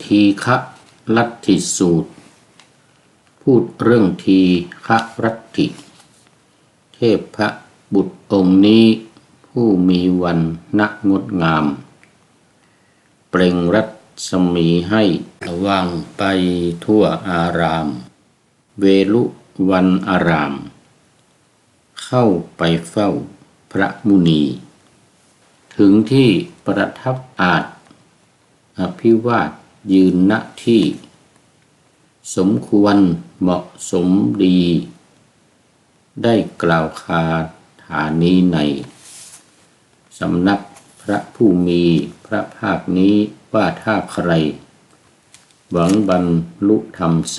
ทีฆลัทธิสูตรพูดเรื่องทีฆลัทธิเทพพระบุตรองค์นี้ผู้มีวันณงดงามเปล่งรัศมีให้ว่างไปทั่วอารามเวลุวันอารามเข้าไปเฝ้าพระมุนีถึงที่ประทับอาจอภิวาทยืนณที่สมควรเหมาะสมดีได้กล่าวคาถานี้ในสำนักพระผู้มีพระภาคนี้ว่าถ้าใครหวังบรรลุธรรมไซ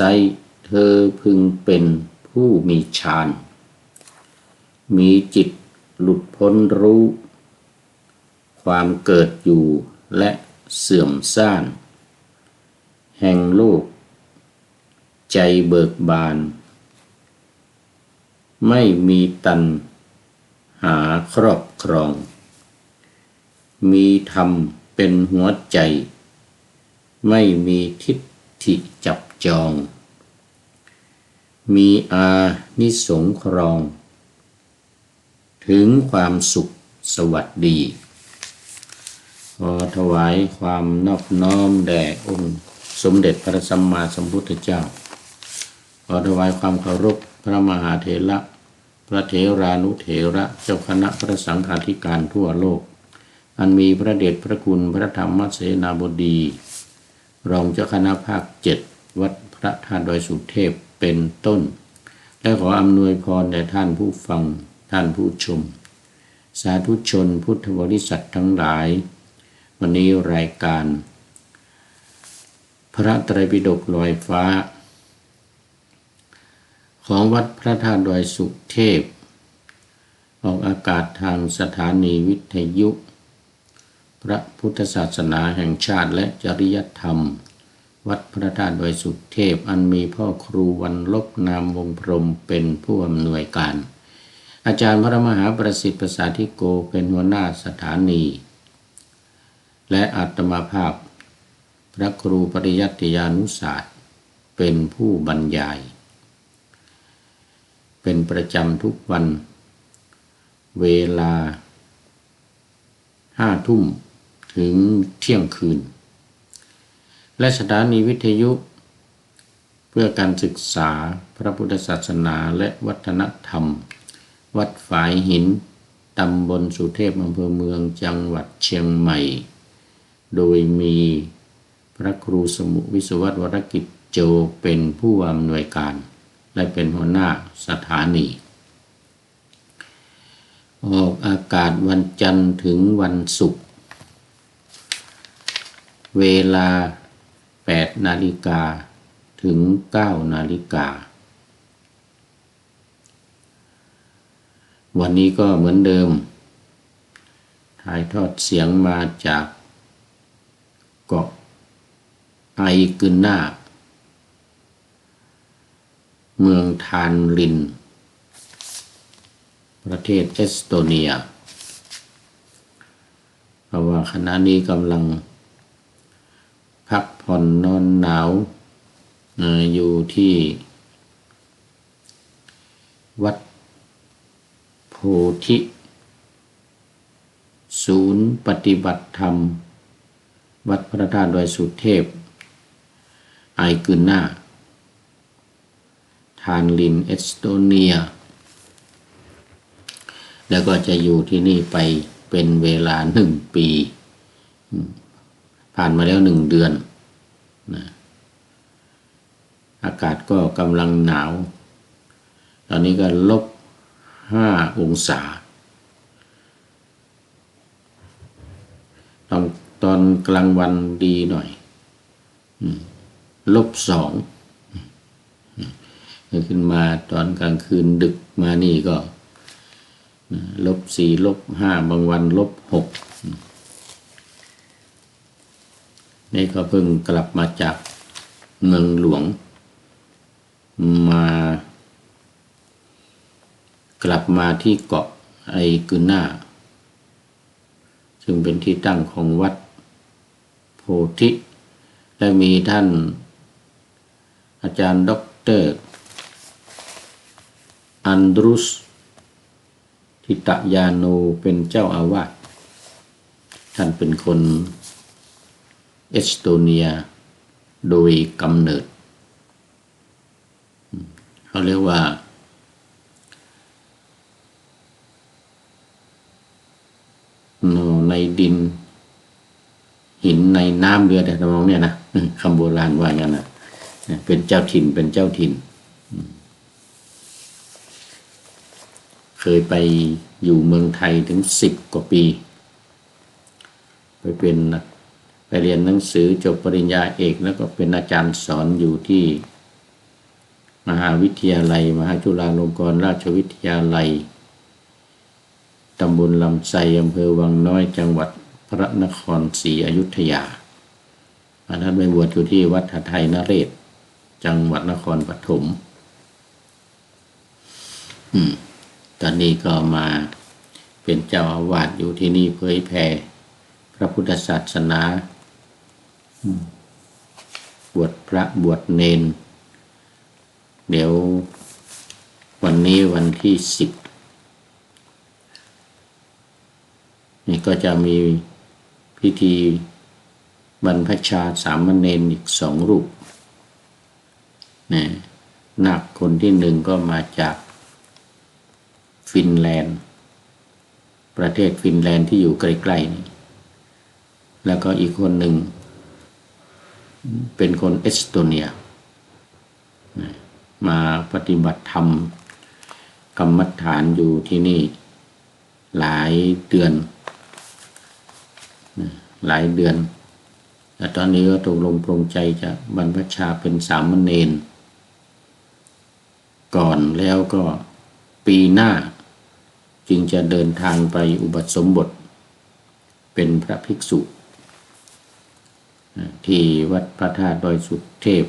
เธอพึงเป็นผู้มีฌานมีจิตหลุดพ้นรู้ความเกิดอยู่และเสื่อมซ่านแห่งโลกใจเบิกบานไม่มีตัณหาครอบครองมีธรรมเป็นหัวใจไม่มีทิฏฐิจับจองมีอานิสงส์ครองถึงความสุขสวัสดีขอถวายความนอบน้อมแด่องค์สมเด็จพระสัมมาสัมพุทธเจ้าขอถวายความเคารพพระมหาเถระพระเถรานุเถระเจ้าคณะพระสังฆาธิการทั่วโลกอันมีพระเดชพระคุณพระธรรมเสนาบดีรองเจ้าคณะภาค7วัดพระธาตุดอยสุเทพเป็นต้นและขออำนวยพรแด่ท่านผู้ฟังท่านผู้ชมสาธุชนพุทธบริษัททั้งหลายวันนี้รายการพระไตรปิฎกลอยฟ้าของวัดพระธาตุดอยสุเทพออกอากาศทางสถานีวิทยุพระพุทธศาสนาแห่งชาติและจริยธรรมวัดพระธาตุดอยสุเทพอันมีพ่อครูวันลบนามวงพรหมเป็นผู้อำนวยการอาจารย์พระมหาประสิทธิ์ประสาธิโกเป็นหัวหน้าสถานีและอาตมาภาพพระครูปริยัติยานุศาสตร์เป็นผู้บรรยายเป็นประจำทุกวันเวลา5 ทุ่มถึงเที่ยงคืนและสถานีวิทยุเพื่อการศึกษาพระพุทธศาสนาและวัฒนธรรมวัดฝายหินตำบลสุเทพอำเภอเมืองจังหวัดเชียงใหม่โดยมีพระครูสมุวิศวัตรวรกิจโจเป็นผู้อำนวยการและเป็นหัวหน้าสถานีออกอากาศวันจันทร์ถึงวันศุกร์เวลา8 นาฬิกาถึง9 นาฬิกาวันนี้ก็เหมือนเดิมถ่ายทอดเสียงมาจากเกาะไอกุนนาเมืองทานลินประเทศเอสโตเนียเพราะว่าขณะนี้กำลังพักผ่อนนอนหนาวอยู่ที่วัดโพธิศูนย์ปฏิบัติธรรมวัดพระธาตุดอยสุเทพไอกุนนาทานลินเอสโตเนียแล้วก็จะอยู่ที่นี่ไปเป็นเวลา1 ปีผ่านมาแล้ว1 เดือนนะอากาศก็กำลังหนาวตอนนี้ก็-5 องศาตอนกลางวันดีหน่อย-2ขึ้นมาตอนกลางคืนดึกมานี่ก็-4 -5บางวัน-6นี่ก็เพิ่งกลับมาจากเมืองหลวงกลับมาที่เกาะไอกุนนาซึ่งเป็นที่ตั้งของวัดโพธิ และมีท่านอาจารย์ด็อกเตอร์อันดรุสทิตยาโนเป็นเจ้าอาวาสท่านเป็นคนเอสโตเนียโดยกำเนิดเขาเรียกว่าในดินหินในน้ำเรือแต่ทำนองเนี่ยนะคำโบราณว่าอย่างนั้นนะเป็นเจ้าถิ่นเป็นเจ้าถิ่นเคยไปอยู่เมืองไทยถึง10 กว่าปีไปเรียนหนังสือจบปริญญาเอกแล้วก็เป็นอาจารย์สอนอยู่ที่มหาวิทยาลัยมหาจุฬาลงกรณราชวิทยาลัยตำบลลำไทรอำเภอวังน้อยจังหวัดพระนครศรีอยุธยาท่านไปบวชอยู่ที่วัดหทัยนเรศจังหวัดนครปฐมตอนนี้ก็มาเป็นเจ้าอาวาสอยู่ที่นี่เผยแผ่พระพุทธศาสนาบวชพระบวชเณรเดี๋ยววันนี้วันที่10นี่ก็จะมีพิธีบรรพชาสามเณรอีก2 รูปนาคคนที่1ก็มาจากฟินแลนด์ประเทศฟินแลนด์ที่อยู่ใกล้ๆนี่แล้วก็อีกคนหนึ่งเป็นคนเอสโตเนียมาปฏิบัติธรรมกรรมฐานอยู่ที่นี่หลายเดือนแต่ตอนนี้ก็ตกลงปรงใจจะบรรพชาเป็นสามเณรก่อนแล้วก็ปีหน้าจึงจะเดินทางไปอุบัติสมบทเป็นพระภิกษุที่วัดพระธาตุดอยสุเทพ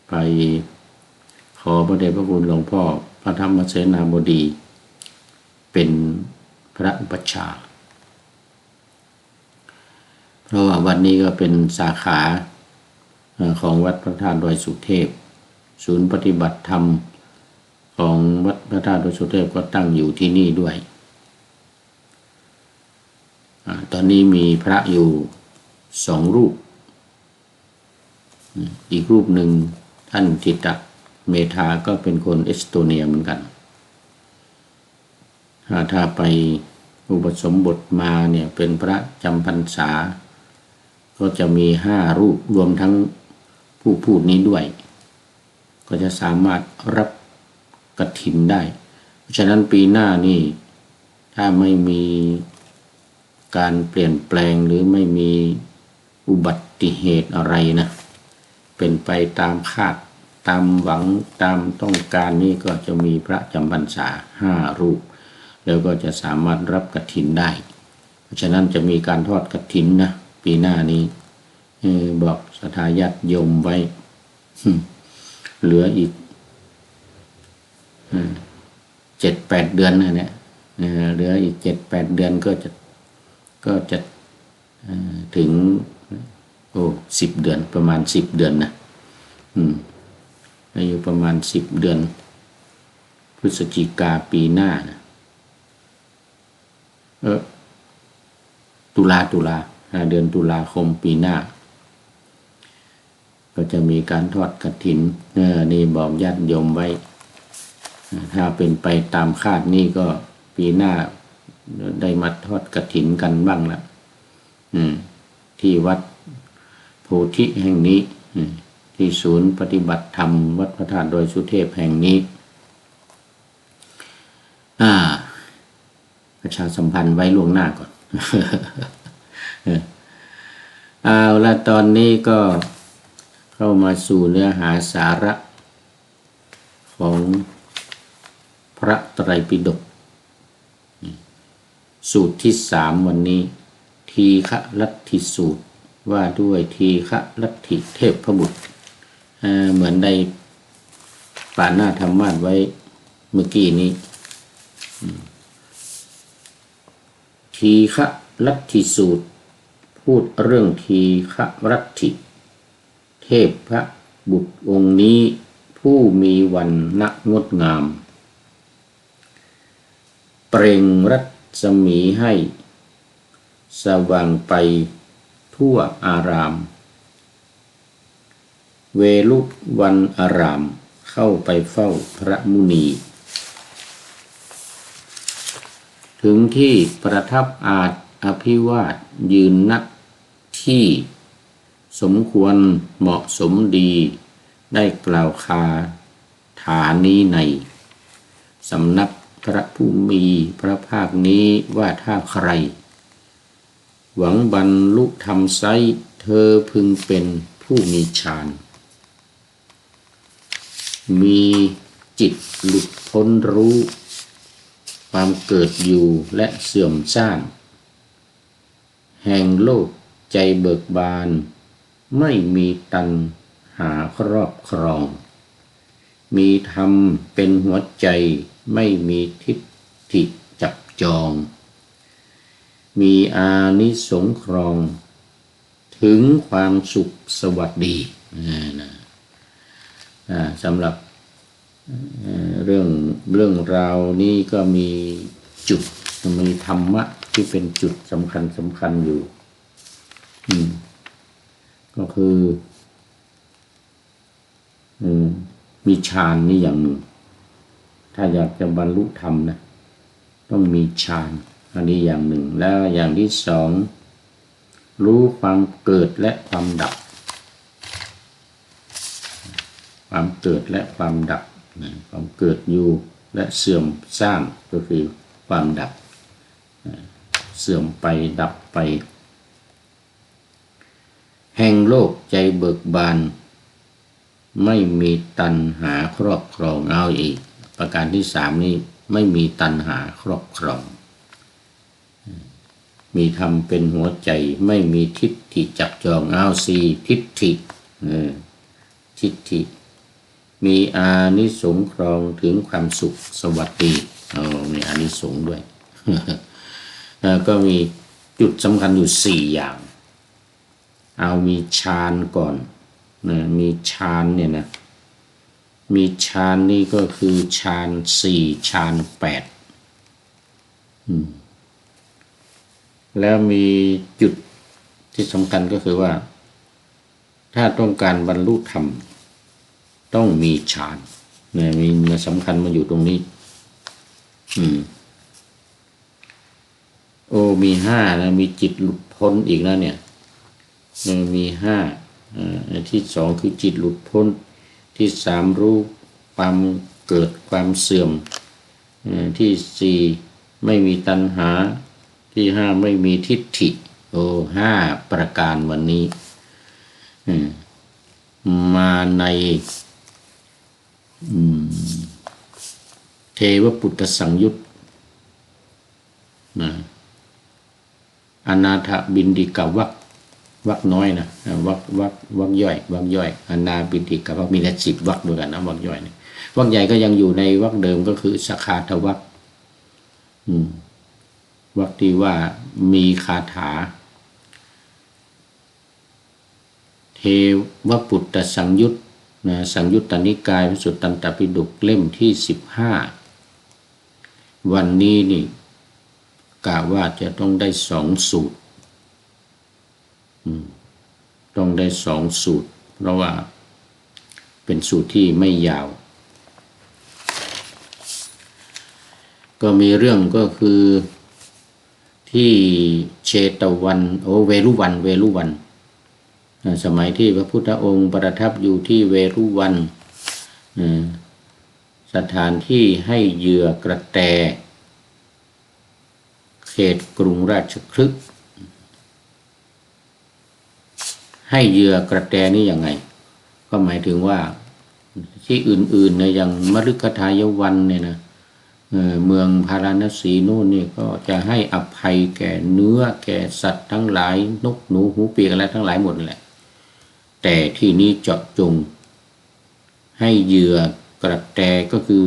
ไปขอพระเดชพระคุณหลวงพ่อพระธรรมเสนาบดีเป็นพระอุปัชฌาย์เพราะว่าวัดนี้ก็เป็นสาขาของวัดพระธาตุดอยสุเทพศูนย์ปฏิบัติธรรมของวัดพระธาตุดอยสุเทพก็ตั้งอยู่ที่นี่ด้วยตอนนี้มีพระอยู่2 รูปอีกรูปหนึ่งท่านทิตเมธาก็เป็นคนเอสโตเนียเหมือนกันถ้าไปอุปสมบทมาเนี่ยเป็นพระจำพรรษาก็จะมี5 รูปรวมทั้งผู้พูดนี้ด้วยก็จะสามารถรับกฐินได้เพราะฉะนั้นปีหน้านี่ถ้าไม่มีการเปลี่ยนแปลงหรือไม่มีอุบัติเหตุอะไรนะเป็นไปตามคาดตามหวังตามต้องการนี่ก็จะมีพระจำพรรษา5 รูปแล้วก็จะสามารถรับกฐินได้เพราะฉะนั้นจะมีการทอดกฐินนะปีหน้านี้บอกศรัทธาญาติโยมไว้เหลืออีก7-8 เดือนนะเนี่ยเหลืออีก7-8 เดือนก็จะถึง10 เดือนประมาณ10 เดือนนะอายุประมาณ10 เดือนพฤศจิกาปีหน้านะตุลาเดือนตุลาคมปีหน้าก็จะมีการทอดกฐินนี่บอกญาติโยมไว้ถ้าเป็นไปตามคาดนี่ก็ปีหน้าได้มาทอดกฐินกันบ้างละที่วัดโพธิแห่งนี้ที่ศูนย์ปฏิบัติธรรมวัดพระธาตุดอยสุเทพแห่งนี้ประชาสัมพันธ์ไว้ล่วงหน้าก่อน เอาละตอนนี้ก็เข้ามาสู่เนื้อหาสาระของพระไตรปิฎกสูตรที่3วันนี้ทีฆลัทธิสูตรว่าด้วยทีฆลัทธิเทพบุตรเหมือนได้ป่าหน้าธรรมาสไว้เมื่อกี้นี้ทีฆลัทธิสูตร พูดเรื่องทีฆรัตถิเทพพระบุตรองค์นี้ผู้มีวันณะงดงามเปล่งรัศมีให้สว่างไปทั่วอารามเวลุวันอารามเข้าไปเฝ้าพระมุนีถึงที่ประทับอาจอภิวาทยืนณที่สมควรเหมาะสมดีได้กล่าวคาถานี้ในสำนักพระผู้มีพระภาคนี้ว่าถ้าใครหวังบรรลุธรรมไซร้เธอพึงเป็นผู้มีฌานมีจิตหลุดพ้นรู้ความเกิดอยู่และเสื่อมซ่านแห่งโลกใจเบิกบานไม่มีตัณหาครอบครองมีธรรมเป็นหัวใจไม่มีทิฏฐิจับจองมีอานิสงส์ครองถึงความสุขสวัสดีสำหรับเรื่องราวนี้ก็มีจุดมีธรรมะที่เป็นจุดสำคัญอยู่ก็คือมีฌานนี่อย่างหนึ่งถ้าอยากจะบรรลุธรรมนะต้องมีฌานอันนี้อย่างหนึ่งแล้วอย่างที่สองรู้ความเกิดและความดับความเกิดและความดับความเกิดอยู่และเสื่อมสร้างก็คือความดับเสื่อมไปดับไปแห่งโลกใจเบิกบานไม่มีตัณหาครอบครองเอาอีกประการที่สามนี้ไม่มีตัณหาครอบครองมีธรรมเป็นหัวใจไม่มีทิฏฐิจับจองเอาสี่ทิฏฐิมีอานิสงส์ครองถึงความสุขสวัสดีมีอานิสงส์ด้วย ก็มีจุดสำคัญอยู่สี่อย่างเอามีฌานก่อนมีฌานเนี่ยนะมีฌานนี่ก็คือฌานสี่ฌานแปดแล้วมีจุดที่สำคัญก็คือว่าถ้าต้องการบรรลุธรรมต้องมีฌานเนี่ยมีสำคัญมาอยู่ตรงนี้มีห้านะมีจิตหลุดพ้นอีกแล้วเนี่ยมีห้าที่สองคือจิตหลุดพ้นที่สามรู้ความเกิดความเสื่อมที่สี่ไม่มีตัณหาที่ห้าไม่มีทิฏฐิห้าประการวันนี้มาในเทวปุตตสังยุตอนาถบิณฑิกวรรควรรคน้อยนะวรรคย่อยอนาบิณฑิกวรรคมีแต่10วรรคด้วยกันนะวรรคย่อยเนี่ยวรรคใหญ่ก็ยังอยู่ในวรรคเดิมก็คือสคาทวรรควรรคที่ว่ามีคาถาเทวปุตตสังยุตสังยุตตนิกายพระสุตตันตปิฎกเล่มที่15วันนี้นี่กล่าวว่าจะต้องได้2สูตรต้องได้2สูตรเพราะว่าเป็นสูตรที่ไม่ยาวก็มีเรื่องก็คือที่เชตวันเวรุวันสมัยที่พระพุทธองค์ประทับอยู่ที่เวรุวันสถานที่ให้เหยื่อกระแตเขตกรุงราชคฤห์ให้เหยื่อกระแตนี่ยังไงก็หมายถึงว่าที่อื่นๆเนี่ยอย่างมฤคทายวันเนี่ยนะเมืองพาราณสีนู่นนี่ก็จะให้อภัยแก่เนื้อแก่สัตว์ทั้งหลายนกหนูหูปีกอะไรทั้งหลายหมดแหละแต่ที่นี้เจาะจงให้เหยื่อกระแตก็คือ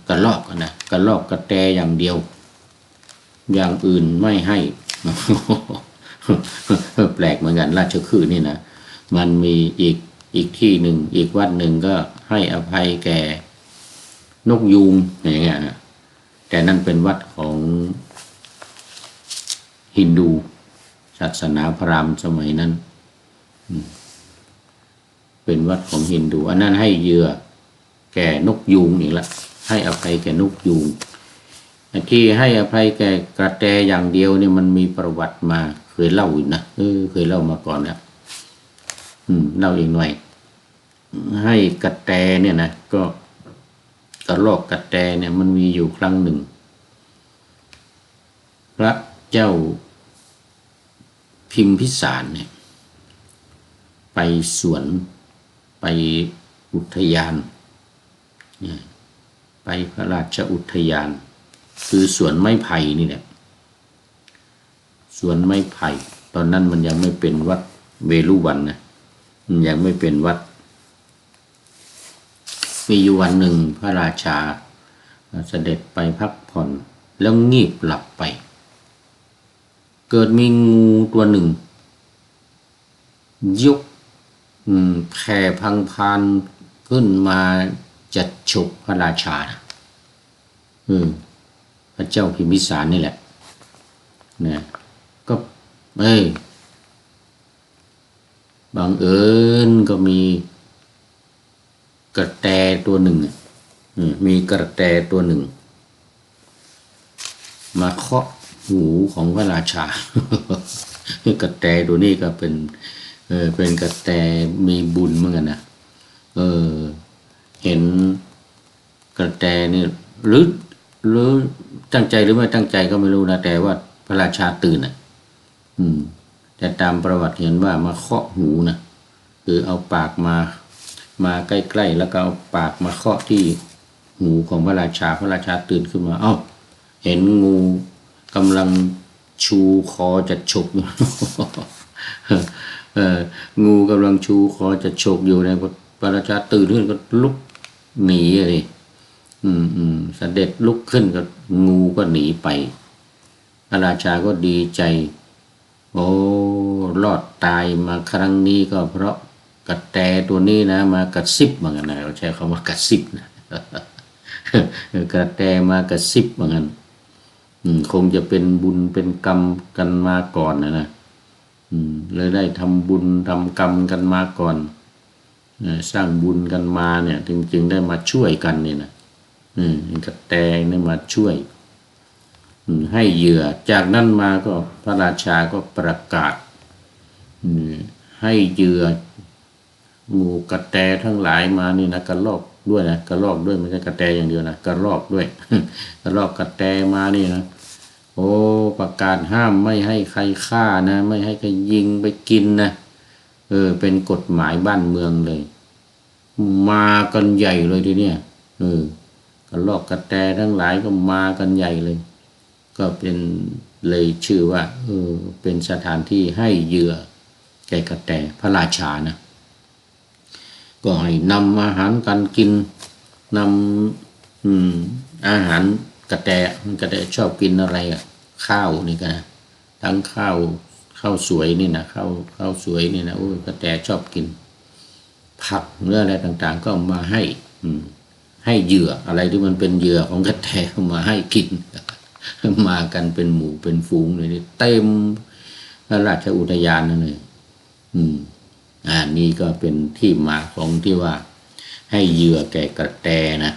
กระรอกนะกระรอกกระแตอย่างเดียวอย่างอื่นไม่ให้ แปลกเหมือนกันราชคฤห์นี่นะมันมีอีกที่หนึ่งอีกวัดหนึ่งก็ให้อภัยแก่นกยูงอย่างเงี้ยนะแต่นั่นเป็นวัดของฮินดูศาสนาพราหมณ์สมัยนั้นเป็นวัดของฮินดูอันนั้นให้เหยื่อแก่นกยูงอีกละให้อภัยแก่นกยูงที่ให้อภัยแก่กระแตอย่างเดียวเนี่ยมันมีประวัติมาเคยเล่าอีกนะเคยเล่ามาก่อนแล้วเล่าอีกหน่อยให้กระแตเนี่ยนะก็กระรอกกระแตเนี่ยมันมีอยู่ครั้งหนึ่งพระเจ้าพิมพิสารเนี่ยไปสวนไปอุทยานไปพระราชอุทยานคือสวนไม้ไผ่นี่แหละสวนไม้ไผ่ตอนนั้นมันยังไม่เป็นวัดเวฬุวันนะมันยังไม่เป็นวัดมีอยู่วันหนึ่งพระราชาเสด็จไปพักผ่อนแล้วงีบหลับไปเกิดมีงูตัวหนึ่งยกแผ่พังพานขึ้นมาจะฉกพระราชาพระเจ้าพิมพิสารนี่แหละเนี่ยก็บังเอิญก็มีกระแตตัวหนึ่งมีกระแตตัวหนึ่งมาเคาะหูของพระราชากระแตตัวนี้ก็เป็นกระแตมีบุญเหมือนกันนะเห็นกระแตนี่หรือตั้งใจหรือไม่ตั้งใจก็ไม่รู้นะแต่ว่าพระราชาตื่นแต่ตามประวัติเห็นว่ามาเคาะหูนะคือเอาปากมาใกล้ๆแล้วก็เอาปากมาเคาะที่หูของพระราชาตื่นขึ้นมาเห็นงูกำลังชูคอจะฉกอยู่ งูกำลังชูคอจะฉกอยู่ในพระราชาตื่นขึ้นก็ลุกหนีเลยเสด็จลุกขึ้นก็งูก็หนีไปพระราชาก็ดีใจรอดตายมาครั้งนี้ก็เพราะกระแตตัวนี้นะมากระซิบเหมือนกันนะเราใช้คำว่ากระซิบนะ กระแตมากระซิบเหมือนกันคงจะเป็นบุญเป็นกรรมกันมาก่อนนะเลยได้ทำบุญทำกรรมกันมาก่อนสร้างบุญกันมาเนี่ยจึงได้มาช่วยกันเนี่ยนะกระแตเนี่ยมาช่วยให้เหยื่อจากนั้นมาก็พระราชาก็ประกาศให้เหยื่อหมู่กระแตทั้งหลายมานี่นะกระรอกด้วยนะกระรอกด้วยไม่ใช่กระแตอย่างเดียวนะกระรอกด้วย กระรอกกระแตมานี่นะประกาศห้ามไม่ให้ใครฆ่านะไม่ให้ใครยิงไปกินนะเป็นกฎหมายบ้านเมืองเลยมากันใหญ่เลยทีเนี้ยกระรอกกระแตทั้งหลายก็มากันใหญ่เลยก็เป็นเลยชื่อว่าเป็นสถานที่ให้เหยื่อแก่กระแตพระราชานะก็ให้นำอาหารกันกินนำอาหารกระแตชอบกินอะไรข้าวนี่กันนะทั้งข้าวสวยนี่นะข้าวสวยนี่นะกระแตชอบกินผักเนื้ออะไรต่างๆก็มาให้เหยื่ออะไรที่มันเป็นเหยื่อของกระแตมาให้กิน มากันเป็นหมู่เป็นฝูงเลยเต็มราชอุทยานนั่นเลยนี่ก็เป็นที่มาของที่ว่าให้เหยื่อแก่กระแตนะ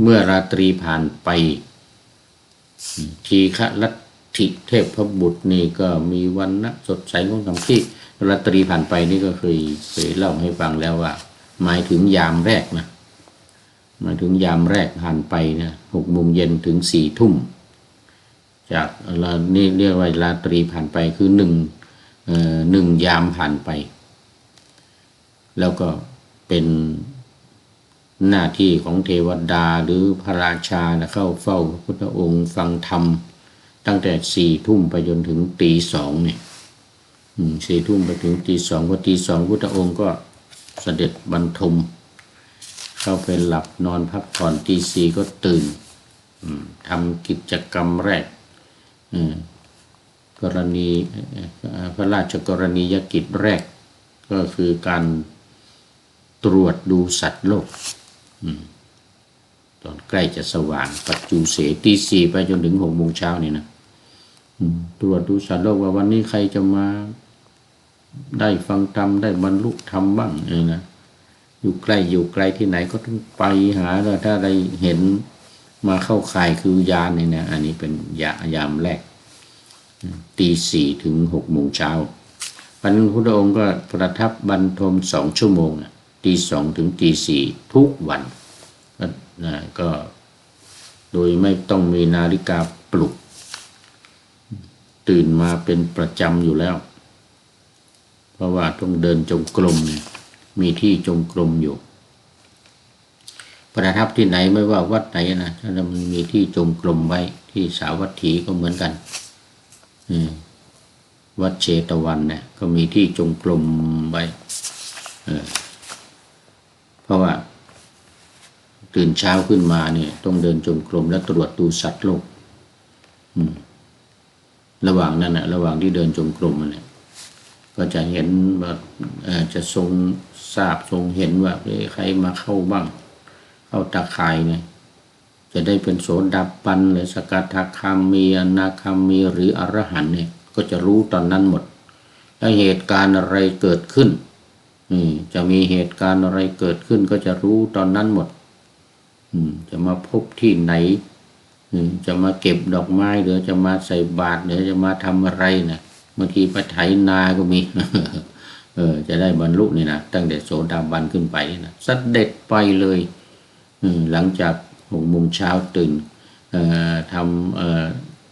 เมื่อราตรีผ่านไปทีฆลัทธิเทพบุตรนี่ก็มีวันนะสดใสงดงามที่ราตรีผ่านไปนี่ก็เคยเล่าให้ฟังแล้วว่าหมายถึงยามแรกนะหมายถึงยามแรกผ่านไปนะ6 โมงเย็นถึง4 ทุ่มจากนี่เรียกว่าราตรีผ่านไปคือ1 ยามผ่านไปแล้วก็เป็นหน้าที่ของเทวดาหรือพระราชานะเข้าเฝ้าพระพุทธองค์ฟังธรรมตั้งแต่4 ทุ่มไปจนถึงตี 2เนี่ย4 ทุ่มไปถึงตี 2พอตี 2พุทธองค์ก็เสด็จบรรทมเข้าไปหลับนอนพักผ่อนตี 4ก็ตื่นทำกิจกรรมแรก กรณีพระราชกรณียกิจแรกก็คือการตรวจดูสัตว์โลกตอนใกล้จะสว่างปัจจุเสตีสี่ไปจนถึง6 โมงเช้านี่นะตรวจดูสัตว์โลกว่าวันนี้ใครจะมาได้ฟังธรรมได้บรรลุธรรมบ้างนะอยู่ใกล้อยู่ไกลที่ไหนก็ต้องไปหาแล้วถ้าได้เห็นมาเข้าข่ายคือยานนี่นะอันนี้เป็นยามแรกตีสี่ถึง6 โมงเช้าพันพุทธองค์ก็ประทับบรรทม2 ชั่วโมงตี2ถึงตี4ทุกวันก็โดยไม่ต้องมีนาฬิกาปลุกตื่นมาเป็นประจำอยู่แล้วเพราะว่าต้องเดินจงกรมเนี่ยมีที่จงกรมอยู่ประทับที่ไหนไม่ว่าวัดไหนนะถ้ามันมีที่จงกรมไว้ที่สาวัตถีก็เหมือนกันวัดเชตวันเนี่ยก็มีที่จงกรมไว้เพราะว่าตื่นเช้าขึ้นมาเนี่ยต้องเดินจงกรมและตรวจดูสัตว์โลกระหว่างนั้นนะระหว่างที่เดินจงกรมเนี่ยก็จะเห็นว่าจะทรงทราบทรงเห็นว่าใครมาเข้าบ้างเข้าตาข่ายเนี่ยจะได้เป็นโสดาปันหรือสกทาคามีอนาคามีหรืออรหันต์เนี่ยก็จะรู้ตอนนั้นหมดแล้วเหตุการณ์อะไรเกิดขึ้นจะมีเหตุการณ์อะไรเกิดขึ้นก็จะรู้ตอนนั้นหมดจะมาพบที่ไหนจะมาเก็บดอกไม้หรือจะมาใส่บาตรหรือจะมาทำอะไรนะบางทีไปไถนาก็มี จะได้บรรลุนี่นะตั้งแต่โสดาบันขึ้นไปนะเสด็จไปเลยหลังจาก6 โมงเช้าตื่น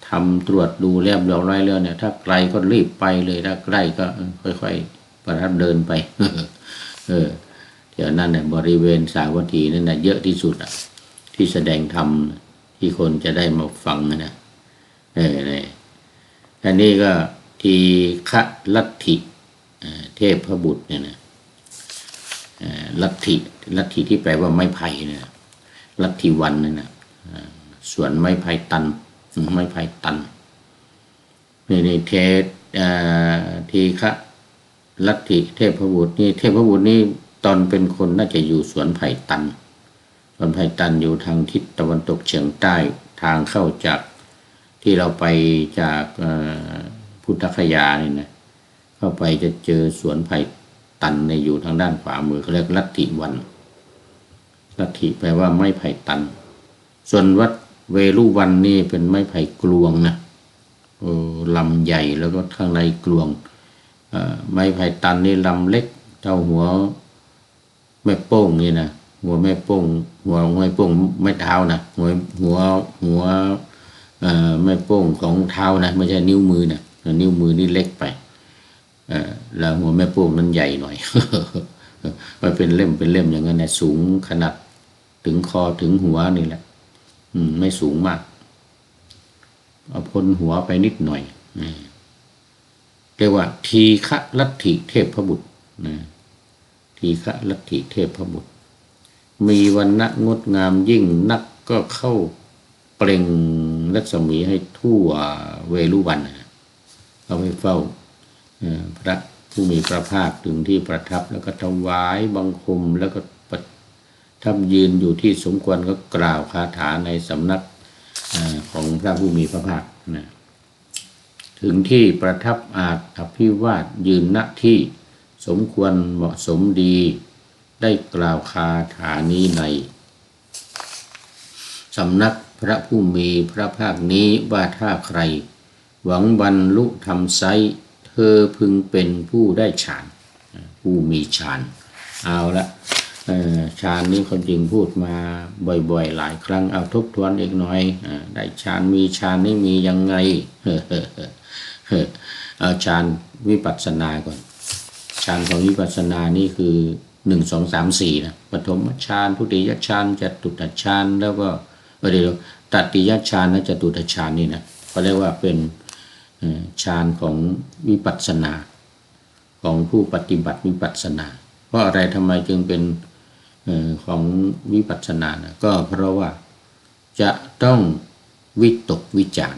ทำตรวจดูเรียบร้อยแล้วเนี่ยถ้าไกลก็รีบไปเลยถ้าใกล้ก็ค่อยๆประทับเดินไป เดี๋ยวนั้นเนี่ยบริเวณสาวัตถีนั่นนะเยอะที่สุดที่แสดงธรรมที่คนจะได้มาฟังนะอันนี้ก็ทีฆะลัทธิเทพบุตรเนี่ยนะลัทธิที่แปลว่าไม้ไผ่เนี่ยลัทธิวันเนี่ยนะส่วนไม้ไผ่ตันไม้ไผ่ตันนี่ทีฆะลัทธิเทพบุตรนี่เทพบุตรนี่ตอนเป็นคนน่าจะอยู่สวนไผ่ตันสวนไผ่ตันอยู่ทางทิศตะวันตกเฉียงใต้ทางเข้าจากที่เราไปจากพุทธคยาเนี่ยนะเข้าไปจะเจอสวนไผ่ตันในอยู่ทางด้านขวามือเขาเรียกลัทธิวันลัทธิแปลว่าไม้ไผ่ตันส่วนวัดเวรุวันนี่เป็นไม้ไผ่กลวงนะลำใหญ่แล้วก็ข้างในกลวงไม้ไผ่ตันนี่ลำเล็กเท่าหัวแม่โป้งนี่นะหัวแม่โป้งหัวแม่โป้งไม่เท้านะหัวแม่โป้งของเท้านะไม่ใช่นิ้วมือนะนิ้วมือนี่เล็กไปแล้วหัวแม่โป้งนั้นใหญ่หน่อย มันเป็นเล่มอย่างนั้นนะสูงขนาดถึงคอถึงหัวนี่แหละไม่สูงมากเอาพ้นหัวไปนิดหน่อยเรียกว่าทีฆะลัทธิเทพบุตรทีฆะลัทธิเทพบุตรมีวรรณะงดงามยิ่งนักก็เข้าเปล่งรัศมีให้ทั่วเวรุวันเอาไปเฝ้าพระผู้มีพระภาคถึงที่ประทับแล้วก็ถวายบังคมแล้วก็ทับยืนอยู่ที่สมควรก็กล่าวคาถาในสำนักของพระผู้มีพระภาคถึงที่ประทับอาจอภิวาทยืนณที่สมควรเหมาะสมดีได้กล่าวคาถานี้ในสำนักพระผู้มีพระภาคนี้ว่าถ้าใครหวังบรรลุธรรมไซเธอพึงเป็นผู้ได้ฌานผู้มีฌานเอาละฌานนี้คนจึงพูดมาบ่อยๆหลายครั้งเอาทบทวนอีกหน่อยได้ฌานมีฌานนี่มียังไงเอาฌานวิปัสสนาก่อนฌานของวิปัสสนานี่คือ1 2 3 4นะปฐมฌานทุติยฌานจตุตฌานแล้วก็เดี๋ยวตติยฌานและจตุตฌานนี่นะเขาเรียกว่าเป็นฌานของวิปัสสนาของผู้ปฏิบัติวิปัสสนาเพราะอะไรทำไมจึงเป็นของวิปัสสนานะก็เพราะว่าจะต้องวิตกวิจาร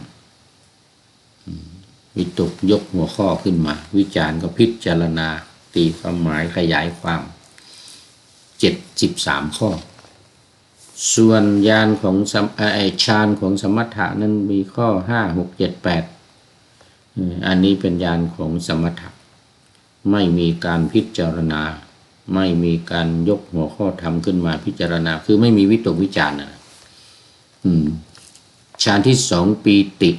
วิตกยกหัวข้อขึ้นมาวิจารณ์ก็พิจารณาตีความหมายขยายความ73ข้อส่วนญาณของฌานของสมถะนั้นมีข้อ5 6 7 8อันนี้เป็นญาณของสมถะไม่มีการพิจารณาไม่มีการยกหัวข้อธรรมขึ้นมาพิจารณาคือไม่มีวิตกวิจารณ์ฌานที่2ปีติ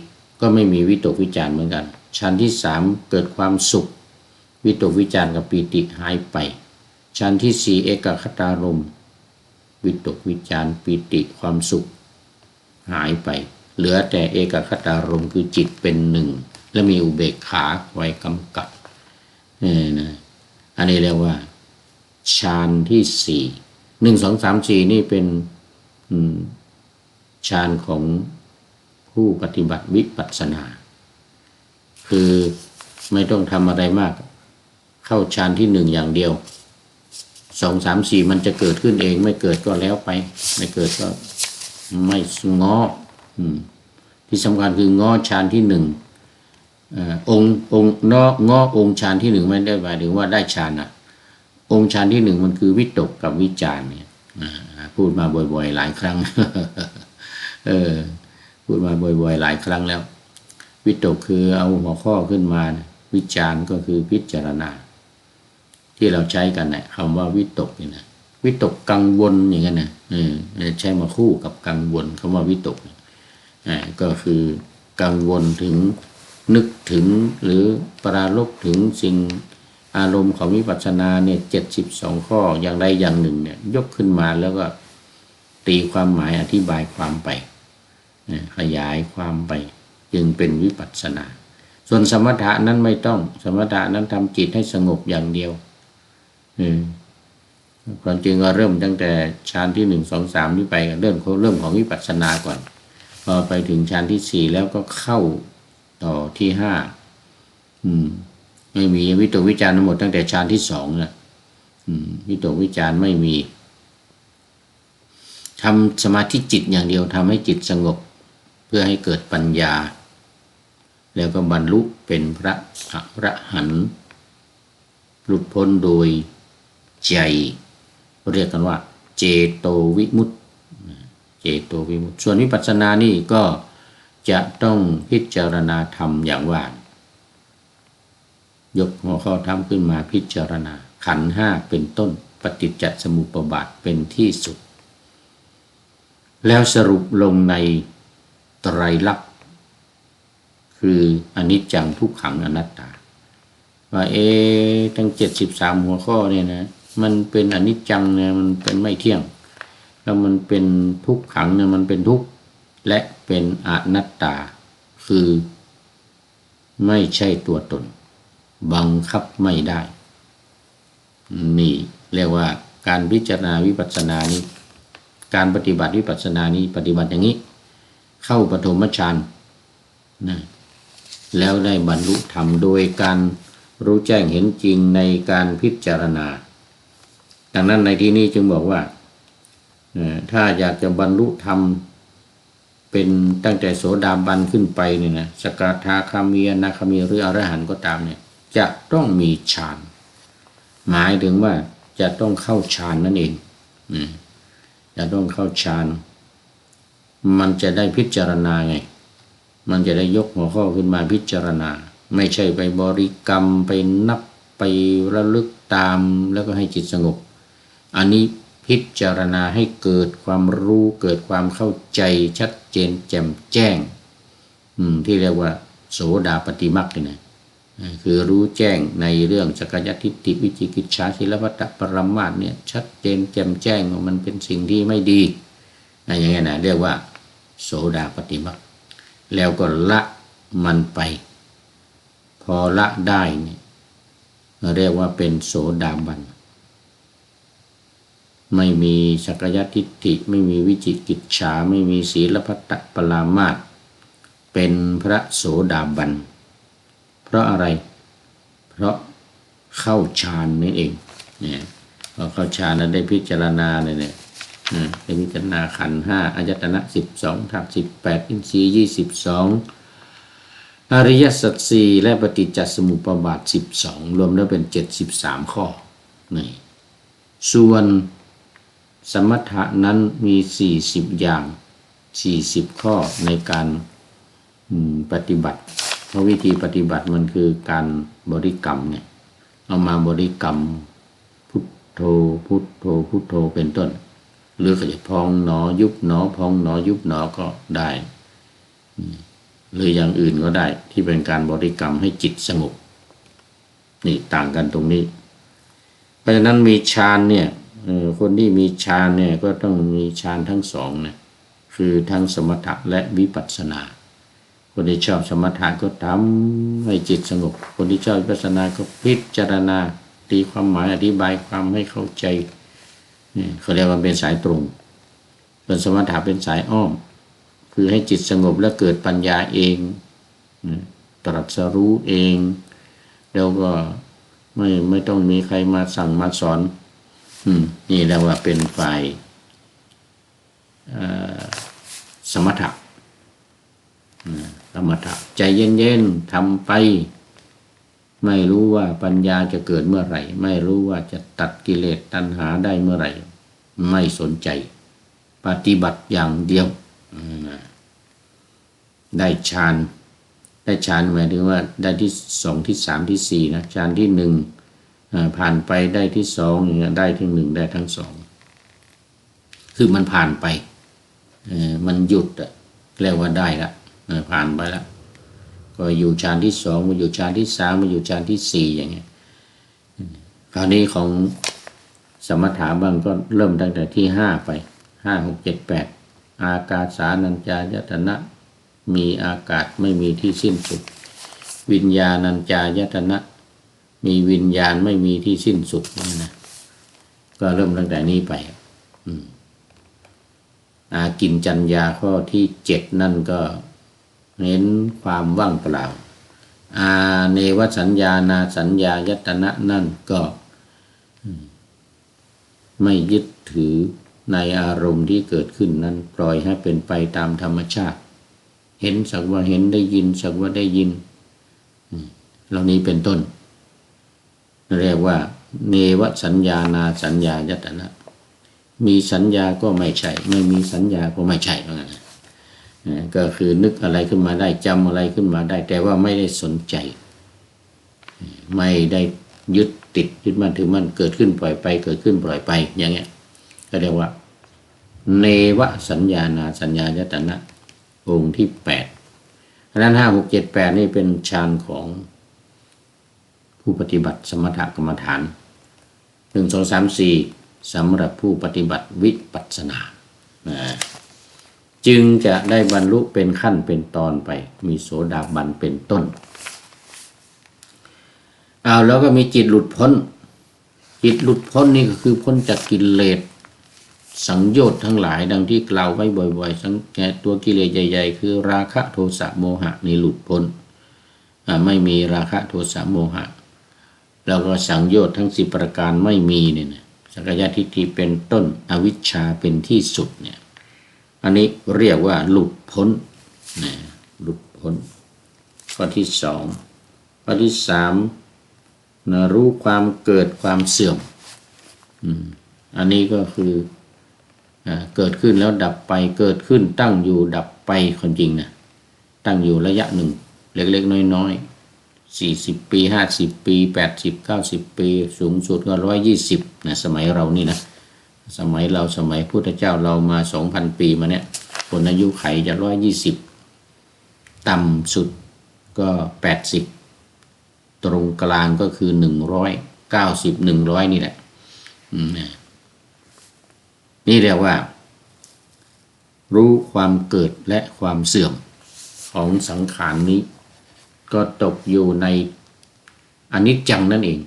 ก็ไม่มีวิตกวิจารณ์เหมือนกันฌานที่3เกิดความสุขวิตกวิจารณ์กับปีติหายไปฌานที่4เอกคตารมณ์วิตกวิจารณ์ปีติความสุขหายไปเหลือแต่เอกคตารมณ์คือจิตเป็นหนึ่งและมีอุเบกขาไว้กำกับอันนี้เรียกว่าฌานที่4 1 2 3 4นี่เป็นฌานของผู้ปฏิบัติวิปัสสนาคือไม่ต้องทำอะไรมากเข้าฌานที่1อย่างเดียว2 3 4มันจะเกิดขึ้นเองไม่เกิดก็แล้วไปไม่เกิดก็ไม่ง้อที่สำคัญคือง้อฌานที่1องค์ง้อองค์ฌานที่1ไม่ได้หมายถึงว่าได้ฌานนะองค์ฌานที่1มันคือวิตกกับวิจารณ์เนี่ยพูดมาบ่อยๆหลายครั้ง พูดมาบ่อยๆหลายครั้งแล้ววิตกคือเอาหัวข้อขึ้นมาวิจารณ์ก็คือพิจารณาที่เราใช้กันเนี่ยคำว่าวิตกเนี่ยนะวิตกกังวลอย่างนั้นนะใช้มาคู่กับกังวลคำว่าวิตกก็คือกังวลถึงนึกถึงหรือปรารภถึงสิ่งอารมณ์ของวิปัสสนาเนี่ย72ข้ออย่างใดอย่างหนึ่งเนี่ยยกขึ้นมาแล้วก็ตีความหมายอธิบายความไปขยายความไปจึงเป็นวิปัสสนาส่วนสมถะนั้นไม่ต้องสมถะนั้นทำจิตให้สงบอย่างเดียวความจริงก็เริ่มตั้งแต่ฌานที่1 2 3นี้ไปเริ่มของวิปัสสนาก่อนพอไปถึงฌานที่4แล้วก็เข้าต่อที่5ไม่มีวิตกวิจารณ์ทั้งหมดตั้งแต่ฌานที่2นะวิตกวิจารณ์ไม่มีทำสมาธิจิตอย่างเดียวทำให้จิตสงบเพื่อให้เกิดปัญญาแล้วก็บรรลุเป็นพระอรหันต์หลุดพ้นโดยใจเรียกกันว่าเจโตวิมุตติเจโตวิมุตติส่วนวิปัสสนานี่ก็จะต้องพิจารณาธรรมอย่างว่ายกหัวข้อธรรมขึ้นมาพิจารณาขันธ์5เป็นต้นปฏิจจสมุปบาทเป็นที่สุดแล้วสรุปลงในไตรลักษณ์คืออนิจจังทุกขังอนัตตาว่าทั้ง73หัวข้อเนี่ยนะมันเป็นอนิจจังเนี่ยมันเป็นไม่เที่ยงแล้วมันเป็นทุกขังเนี่ยมันเป็นทุกข์และเป็นอนัตตาคือไม่ใช่ตัวตนบังคับไม่ได้นี่เรียกว่าการพิจารณาวิปัสสนานี้การปฏิบัติวิปัสสนานี้ปฏิบัติอย่างนี้เข้าปฐมฌานนะแล้วได้บรรลุธรรมโดยการรู้แจ้งเห็นจริงในการพิจารณาดังนั้นในที่นี้จึงบอกว่าถ้าอยากจะบรรลุธรรมเป็นตั้งแต่โสดาบันขึ้นไปเนี่ยนะสกทาคามีอนาคามีหรืออรหันต์ก็ตามเนี่ยจะต้องมีฌานหมายถึงว่าจะต้องเข้าฌานนั่นเองจะต้องเข้าฌานมันจะได้พิจารณาไงมันจะได้ยกหัวข้อขึ้นมาพิจารณาไม่ใช่ไปบริกรรมไปนับไประลึกตามแล้วก็ให้จิตสงบอันนี้พิจารณาให้เกิดความรู้เกิดความเข้าใจชัดเจนแจ่มแจ้งที่เรียกว่าโสดาปัตติมรรคเนี่ยคือรู้แจ้งในเรื่องสักกายทิฏฐิวิจิกิจฉาศีลวัตตปรมาสเนี่ยชัดเจนแจ่มแจ้งว่ามันเป็นสิ่งที่ไม่ดีอย่างนี้นะเรียกว่าโสดาปัตติมรรคแล้วก็ละมันไปพอละได้เนี่ยเรียกว่าเป็นโสดาบันไม่มีสักกายทิฏฐิไม่มีวิจิกิจฉาไม่มีศีลพัตตปรามาสเป็นพระโสดาบันเพราะอะไรเพราะเข้าฌานนั่นเองเนี่ยพอเข้าฌานแล้วได้พิจารณาเนี่ยได้พิจารณาขันธ์5อายตนะ12ธาตุ18อินทรีย์22 อริยสัจสี่และปฏิจจสมุปบาท12รวมแล้วเป็น73ข้อนี่ส่วนสมถะนั้นมี40อย่าง40ข้อในการปฏิบัติเพราะวิธีปฏิบัติมันคือการบริกรรมเนี่ยเอามาบริกรรมพุทโธพุทโธพุทโธเป็นต้นหรือก็จะพองหนอยุบหนอพองหนอยุบหนอก็ได้หรืออย่างอื่นก็ได้ที่เป็นการบริกรรมให้จิตสงบนี่ต่างกันตรงนี้เพราะฉะนั้นมีฌานเนี่ยคนที่มีฌานเนี่ยก็ต้องมีฌานทั้งสองนะคือทั้งสมถะและวิปัสสนาคนที่ชอบสมถะก็ทำให้จิตสงบคนที่ชอบวิปัสสนาก็พิจารณาตีความหมายอธิบายความให้เข้าใจนี่เขาเรียกว่าเป็นสายตรงส่วนสมถะเป็นสายอ้อมคือให้จิตสงบและเกิดปัญญาเองตรัสรู้เองแล้วก็ไม่ต้องมีใครมาสั่งมาสอนนี่เรียกว่าเป็นฝ่ายสมถะใจเย็นๆทำไปไม่รู้ว่าปัญญาจะเกิดเมื่อไหร่ไม่รู้ว่าจะตัดกิเลสตัณหาได้เมื่อไหร่ไม่สนใจปฏิบัติอย่างเดียวได้ฌานหมายถึงว่าได้ที่2ที่3ที่4นะฌานที่1ผ่านไปได้ที่2อย่างเงี้ยได้ที่1ได้ทั้ง2คือมันผ่านไปมันหยุดเรียกว่าได้ละผ่านไปแล้วก็อยู่ฌานที่2มาอยู่ฌานที่3มาอยู่ฌานที่4อย่างเงี้ยคราวนี้ของสมถะบ้างก็เริ่มตั้งแต่ที่5ไป5 6 7 8อากาสานัญจายตนะมีอากาศไม่มีที่สิ้นสุดวิญญาณัญจายตนะมีวิญญาณไม่มีที่สิ้นสุดนะก็เริ่มตั้งแต่นี้ไปอากินจัญญาข้อที่7นั่นก็เน้นความว่างเปล่าอาเนวสัญญานาสัญญายตนะนั่นก็ไม่ยึดถือในอารมณ์ที่เกิดขึ้นนั้นปล่อยให้เป็นไปตามธรรมชาติเห็นสักว่าเห็นได้ยินสักว่าได้ยินเหล่านี้เป็นต้นเรียกว่าเนวสัญญานาสัญญายตนะมีสัญญาก็ไม่ใช่ไม่มีสัญญาก็ไม่ใช่ว่างั้นก็คือนึกอะไรขึ้นมาได้จำอะไรขึ้นมาได้แต่ว่าไม่ได้สนใจไม่ได้ยึดติดยึดมั่นถือมั่นเกิดขึ้นปล่อยไปเกิดขึ้นปล่อยไปอย่างเงี้ยก็เรียกว่าเนวสัญญานาสัญญายตนะองค์ที่8เพราะนั้น5 6 7 8นี่เป็นฌานของผู้ปฏิบัติสมถกรรมฐาน1 2 3 4สำหรับผู้ปฏิบัติวิปัสสนาจึงจะได้บรรลุเป็นขั้นเป็นตอนไปมีโสดาบันเป็นต้นแล้วก็มีจิตหลุดพ้นจิตหลุดพ้นนี่ก็คือพ้นจากกิเลสสังโยชน์ทั้งหลายดังที่กล่าวไว้บ่อยๆสังเกตตัวกิเลสใหญ่ๆคือราคะโทสะโมหะนี่หลุดพ้นไม่มีราคะโทสะโมหะแล้วก็สังโยชน์ทั้ง10ประการไม่มีเนี่ยสักกายทิฏฐิเป็นต้นอวิชชาเป็นที่สุดเนี่ยอันนี้เรียกว่าหลุดพ้นหลุดพ้นข้อที่2ข้อที่3รู้ความเกิดความเสื่อมอันนี้ก็คือเกิดขึ้นแล้วดับไปเกิดขึ้นตั้งอยู่ดับไปคนจริงนะตั้งอยู่ระยะหนึ่งเล็กๆน้อยๆ40 ปี50 ปี80 90 ปีสูงสุดก็120นะสมัยเรานี่นะสมัยพุทธเจ้าเรามา 2,000 ปีมาเนี่ยคนอายุไขจะ120ต่ำสุดก็80ตรงกลางก็คือ190 100นี่แหละนี่เรียกว่ารู้ความเกิดและความเสื่อมของสังขารนี้ก็ตกอยู่ในอนิจจังนั่นเอง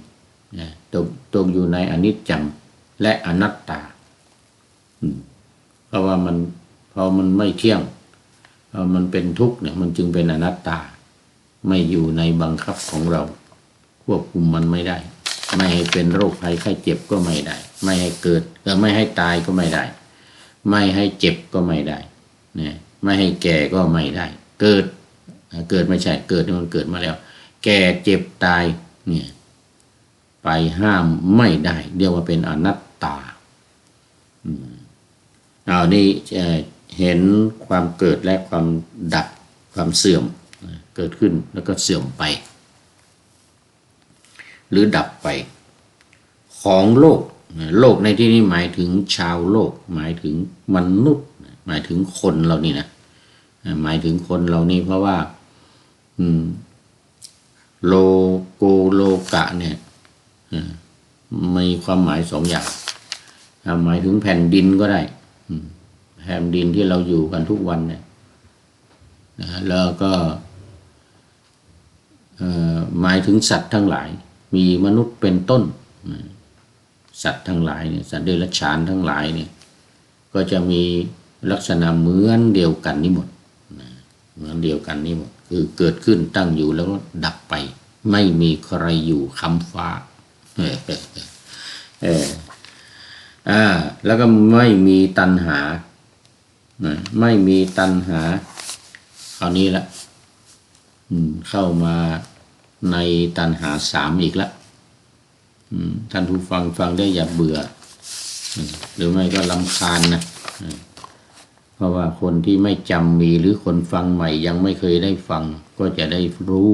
ตกอยู่ในอนิจจังและอนัตตาเพราะว่าพอมันไม่เที่ยงมันเป็นทุกข์เนี่ยมันจึงเป็นอนัตตาไม่อยู่ในบังคับของเราควบคุมมันไม่ได้ไม่ให้เป็นโรคภัยไข้เจ็บก็ไม่ได้ไม่ให้เกิดไม่ให้ตายก็ไม่ได้ไม่ให้เจ็บก็ไม่ได้เนี่ยไม่ให้แก่ก็ไม่ได้เกิด เกิดไม่ใช่เกิดมันเกิดมาแล้วแก่เจ็บตายเนี่ยไปห้ามไม่ได้เรียกว่าเป็นอนัตตานี่เห็นความเกิดและความดับความเสื่อมเกิดขึ้นแล้วก็เสื่อมไปหรือดับไปของโลกโลกในที่นี้หมายถึงชาวโลกหมายถึงมนุษย์หมายถึงคนเรานี่นะหมายถึงคนเรานี่เพราะว่าโลโกโลกะเนี่ยมีความหมายสองอย่างหมายถึงแผ่นดินก็ได้แผ่นดินที่เราอยู่กันทุกวันเนี่ยแล้วก็หมายถึงสัตว์ทั้งหลายมีมนุษย์เป็นต้นสัตว์ทั้งหลายเนี่ยสัตว์เดรัจฉานทั้งหลายเนี่ยก็จะมีลักษณะเหมือนเดียวกันนี่หมดเหมือนเดียวกันนี่หมดคือเกิดขึ้นตั้งอยู่แล้วก็ดับไปไม่มีใครอยู่ค้ำฟ้าแล้วก็ไม่มีตัณหาไม่มีตัณหาคราวนี้ละเข้ามาในตัณหาสามอีกละท่านผู้ฟังได้อย่าเบื่อหรือไม่ก็รำคาญนะเพราะว่าคนที่ไม่จำมีหรือคนฟังใหม่ยังไม่เคยได้ฟังก็จะได้รู้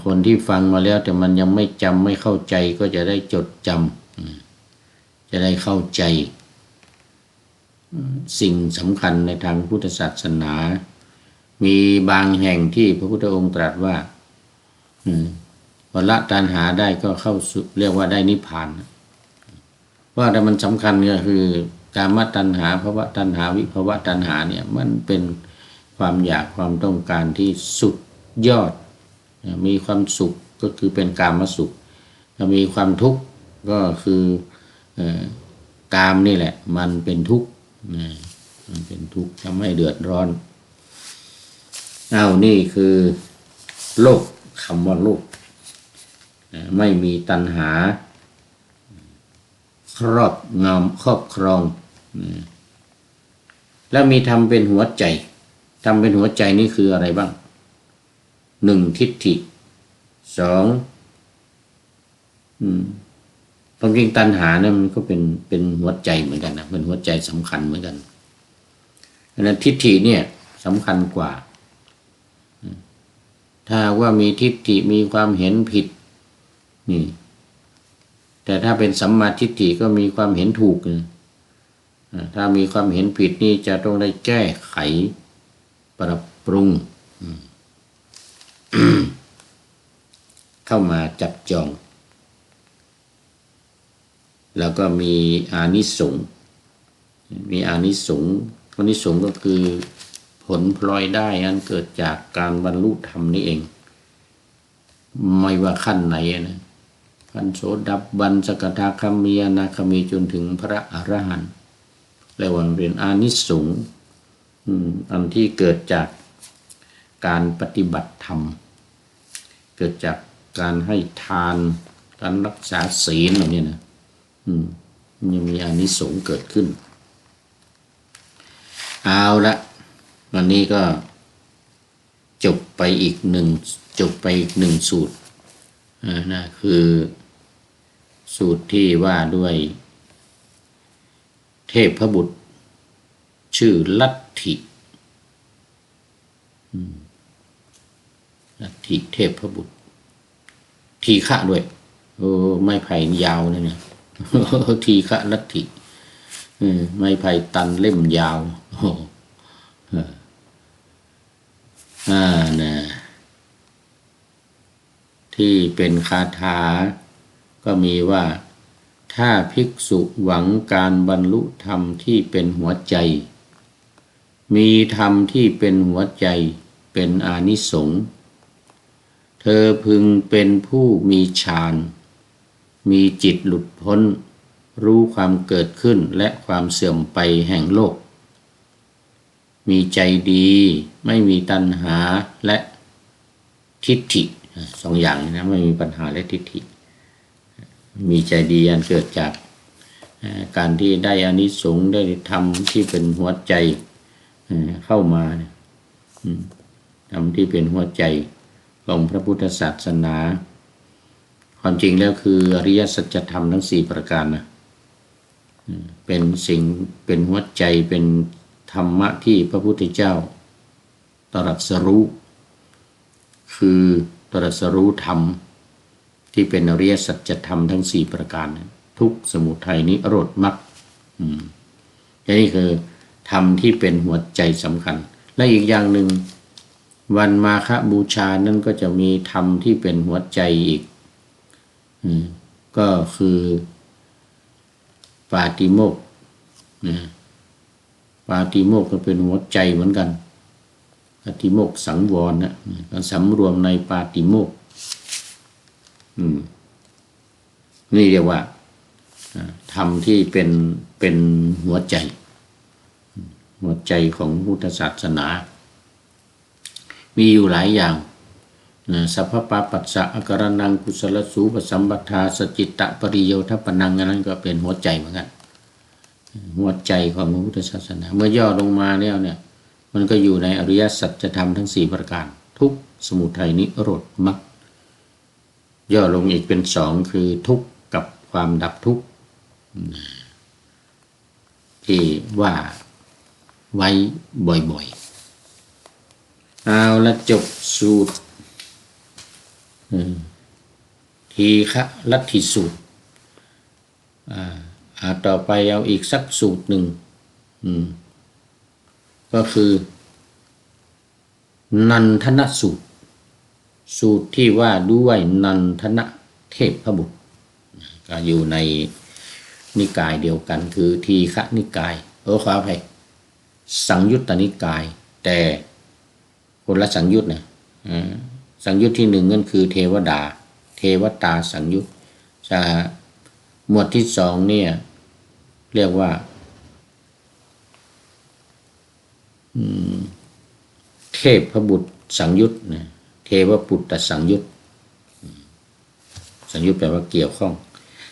คนที่ฟังมาแล้วแต่มันยังไม่จำไม่เข้าใจก็จะได้จดจำจะได้เข้าใจสิ่งสำคัญในทางพุทธศาสนามีบางแห่งที่พระพุทธองค์ตรัสว่าพอละตัณหาได้ก็เข้าสู่เรียกว่าได้นิพพานว่าแต่มันสำคัญก็คือกามตัณหาภวตัณหาวิภวตัณหาเนี่ยมันเป็นความอยากความต้องการที่สุดยอดมีความสุขก็คือเป็นกามสุขมีความทุกข์ก็คือกามนี่แหละมันเป็นทุกข์มันเป็นทุกข์ทำให้เดือดร้อนนี่คือโลกคำว่าโลกไม่มีตัณหาครอบครองแล้วมีธรรมเป็นหัวใจธรรมเป็นหัวใจนี่คืออะไรบ้างหนึ่งทิฏฐิสองความจริงตัณหาเนี่ยมันก็เป็นหัวใจเหมือนกันนะเป็นหัวใจสำคัญเหมือนกันดังนั้นทิฏฐิเนี่ยสำคัญกว่าถ้าว่ามีทิฏฐิมีความเห็นผิดนี่แต่ถ้าเป็นสัมมาทิฏฐิก็มีความเห็นถูกถ้ามีความเห็นผิดนี่จะต้องได้แก้ไขปรับปรุง เข้ามาจับจองแล้วก็มีอานิสงส์มีอานิสงส์ก็คือผลพลอยได้อันเกิดจากการบรรลุธรรมนี่เองไม่ว่าขั้นไหนนะขั้นโสดาบันสกทาคามีอนาคามีจนถึงพระอรหันต์เรียกว่าเป็นอานิสงส์อันที่เกิดจากการปฏิบัติธรรมเกิดจากการให้ทานการรักษาศีลเหล่านี้นะยังมีอานิสงส์เกิดขึ้นเอาละวันนี้ก็จบไปอีกหนึ่งสูตรนะคือสูตรที่ว่าด้วยเทพบุตรชื่อลัทธิเทพบุตรทีฆะด้วยไม้ไผ่ยาวเนี่ยทีฆะลัทธิไม้ไผ่ตันเล่มยาวนะที่เป็นคาถาก็มีว่าถ้าภิกษุหวังการบรรลุธรรมที่เป็นหัวใจมีธรรมที่เป็นหัวใจเป็นอานิสงส์เธอพึงเป็นผู้มีฌานมีจิตหลุดพ้นรู้ความเกิดขึ้นและความเสื่อมไปแห่งโลกมีใจดีไม่มีตัณหาและทิฏฐิสองอย่างนะไม่มีปัญหาและทิฏฐิมีใจดีอันเกิดจากการที่ได้อานิสงส์ได้ธรรมที่เป็นหัวใจเข้ามา ธรรมที่เป็นหัวใจของพระพุทธศาสนาความจริงแล้วคืออริยสัจธรรมทั้ง4ประการนะเป็นสิ่งเป็นหัวใจเป็นธรรมะที่พระพุทธเจ้าตรัสรู้คือตรัสรู้ธรรมที่เป็นอริยสัจธรรมทั้ง4ประการทุกข์สมุทัยนิโรธมรรคนี่คือธรรมที่เป็นหัวใจสำคัญและอีกอย่างหนึ่งวันมาฆบูชานั่นก็จะมีธรรมที่เป็นหัวใจอีกก็คือปาติโมกข์ปาติโมกข์ก็เป็นหัวใจเหมือนกันปาติโมกข์สังวรนะก็สำรวมในปาติโมกข์นี่เรียกว่าธรรมที่เป็นหัวใจของพุทธศาสนามีอยู่หลายอย่างสัพพปาปัสสะอาการนังกุศลสูปสัมปทาสจิตตปริโยทัปปนังนั้นก็เป็นหัวใจเหมือนกันหัวใจของพระพุทธศาสนาเมื่อย่อลงมาแล้วเนี่ยมันก็อยู่ในอริยสัจธรรมทั้ง4ประการทุกข์สมุทัยนิโรธมรรคย่อลงอีกเป็น2คือทุกข์กับความดับทุกข์ที่ว่าไว้บ่อยๆเอาละจบสูตรทีฆะลัทธิสูตรต่อไปเอาอีกสักสูตรหนึ่งก็คือนันทนสูตรสูตรที่ว่าด้วยนันทนะเทพบุตรก็อยู่ในนิกายเดียวกันคือทีฆะนิกายขออภัยสังยุตตนิกายแต่คนละสังยุตนะสังยุตที่1นั่นคือเทวตาสังยุตหมวดที่2เนี่ยเรียกว่าเทพบุตรสังยุตนะเทวปุตตสังยุตสังยุตแปลว่าเกี่ยวข้อง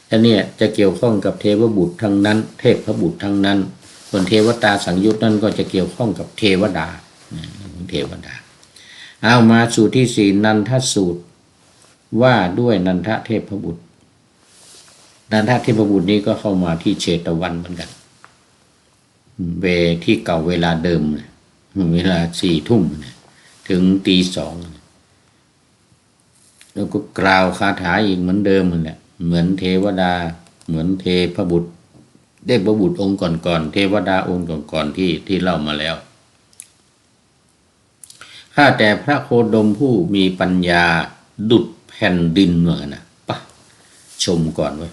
และเนี่ยจะเกี่ยวข้องกับเทวบุตรทั้งนั้นเทพบุตรทั้งนั้นส่วนเทวตาสังยุตนั่นก็จะเกี่ยวข้องกับเทวดาเทวดาเอามาสูตรที่4นันทสูตรว่าด้วยนันทเทพบุตรนันทเทพบุตรนี้ก็เข้ามาที่เชตวันเหมือนกันที่เก่าเวลาเดิมเวลา4 ทุ่มถึงตี 2แล้วก็กล่าวคาถาอีกเหมือนเดิมนั่นแหละเหมือนเทวดาเหมือนเทพบุตรเทพบุตรองค์ก่อนๆเทวดาองค์ก่อนๆที่เล่ามาแล้วข้าแต่พระโคดมผู้มีปัญญาดุจแผ่นดินเหมือนนะปะชมก่อนไว้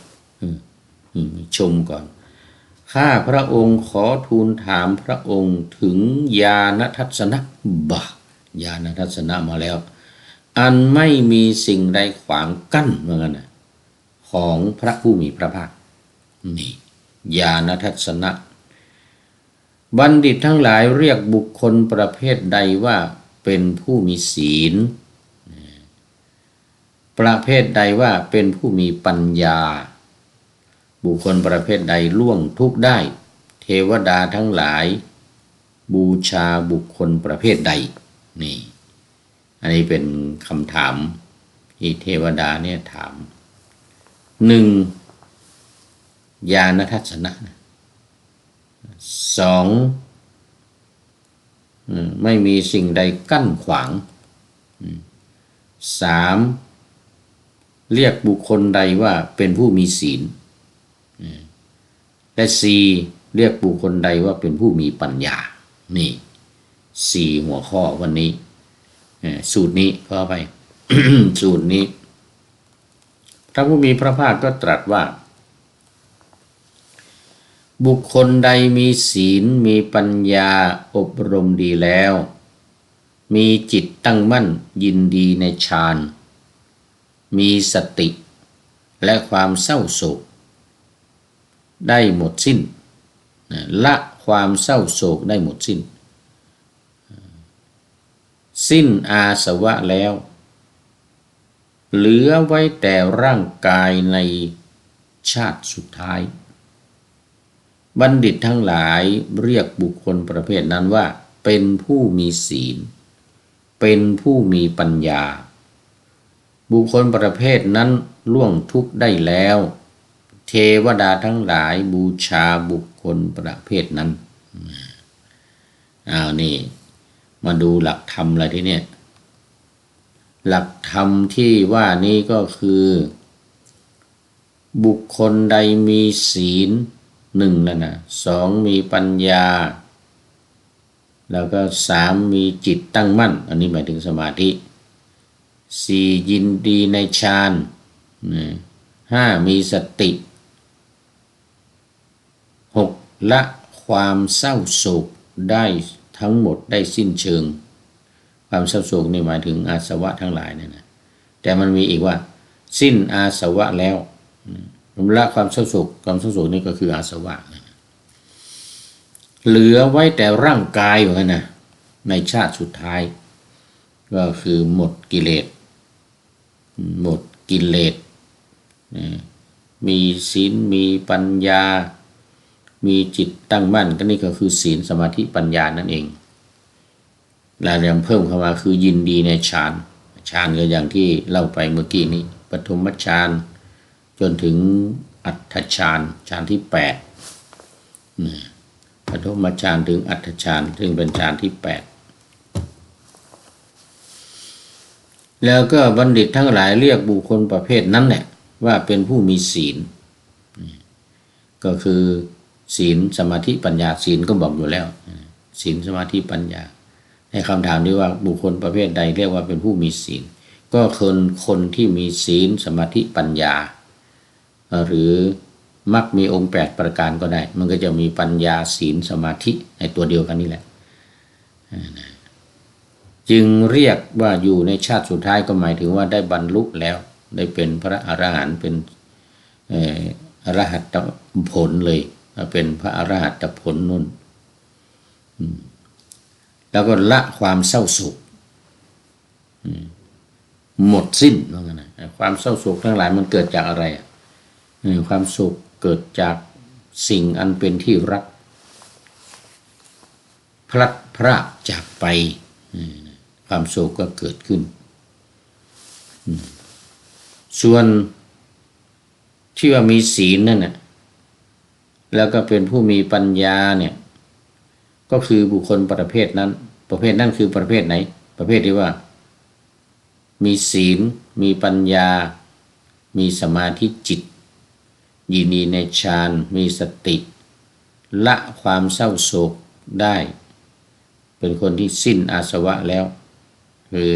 ชมก่อนข้าพระองค์ขอทูลถามพระองค์ถึงญาณทัศนะญาณทัศนะมาแล้วอันไม่มีสิ่งใดขวางกั้นเหมือนกันนะของพระผู้มีพระภาคนี่ญาณทัศนะบัณฑิตทั้งหลายเรียกบุคคลประเภทใดว่าเป็นผู้มีศีลประเภทใดว่าเป็นผู้มีปัญญาบุคคลประเภทใดล่วงทุกข์ได้เทวดาทั้งหลายบูชาบุคคลประเภทใดนี่อันนี้เป็นคำถามที่เทวดาเนี่ยถาม1ญาณทัศนะ2ไม่มีสิ่งใดกั้นขวาง3เรียกบุคคลใดว่าเป็นผู้มีศีลและ4เรียกบุคคลใดว่าเป็นผู้มีปัญญานี่4หัวข้อวันนี้สูตรนี้เข้าไป สูตรนี้พระผู้มีพระภาคก็ตรัสว่าบุคคลใดมีศีลมีปัญญาอบรมดีแล้วมีจิตตั้งมั่นยินดีในฌานมีสติและความเศร้าโศกได้หมดสิ้นละความเศร้าโศกได้หมดสิ้นสิ้นอาสวะแล้วเหลือไว้แต่ร่างกายในชาติสุดท้ายบัณฑิตทั้งหลายเรียกบุคคลประเภทนั้นว่าเป็นผู้มีศีล เป็นผู้มีปัญญาบุคคลประเภทนั้นล่วงทุกข์ได้แล้วเทวดาทั้งหลายบูชาบุคคลประเภทนั้นนี่มาดูหลักธรรมอะไรที่เนี่ยหลักธรรมที่ว่านี้ก็คือบุคคลใดมีศีลหนึ่งแล้วนะสองมีปัญญาแล้วก็สามมีจิตตั้งมั่นอันนี้หมายถึงสมาธิสี่ยินดีในฌานห้ามีสติหกละความเศร้าโศกได้ทั้งหมดได้สิ้นเชิงความเศร้าโศกนี่หมายถึงอาสวะทั้งหลายเนี่ยนะแต่มันมีอีกว่าสิ้นอาสวะแล้วละความเศร้าโศกนี่ก็คืออาสวะเหลือไว้แต่ร่างกายอย่างนั้นนะในชาติสุดท้ายก็คือหมดกิเลสมีศีลมีปัญญามีจิตตั้งมั่นก็นี่ก็คือศีลสมาธิปัญญานั่นเองแล้วยังเพิ่มเข้ามาคือยินดีในฌานก็อย่างที่เล่าไปเมื่อกี้นี้ปฐมฌานจนถึงอัฏฐฌานที่8ปฐมฌานถึงอัฏฐฌานซึ่งเป็นฌานที่8แล้วก็บัณฑิตทั้งหลายเรียกบุคคลประเภทนั้นแหละว่าเป็นผู้มีศีลก็คือศีลสมาธิปัญญาศีลก็บอกอยู่แล้วศีลสมาธิปัญญาในคำถามนี้ว่าบุคคลประเภทใดเรียกว่าเป็นผู้มีศีลก็คนที่มีศีลสมาธิปัญญาหรือมักมีองค์8ประการก็ได้มันก็จะมีปัญญาศีลสมาธิในตัวเดียวกันนี่แหละจึงเรียกว่าอยู่ในชาติสุดท้ายก็หมายถึงว่าได้บรรลุแล้วได้เป็นพระอรหันต์เป็นอรหัตผลเลยเป็นพระอรหัตผลนุ่นแล้วก็ละความเศร้าโศกหมดสิ้นว่างั้นนะความเศร้าโศกทั้งหลายมันเกิดจากอะไรความโศกเกิดจากสิ่งอันเป็นที่รักพลัดพรากจากไปความโศกก็เกิดขึ้นส่วนที่ว่ามีศีลนั่นน่ะแล้วก็เป็นผู้มีปัญญาเนี่ยก็คือบุคคลประเภทนั้นคือประเภทไหนประเภทที่ว่ามีศีลมีปัญญามีสมาธิจิตยินดีในฌานมีสติละความเศร้าโศกได้เป็นคนที่สิ้นอาสวะแล้วคือ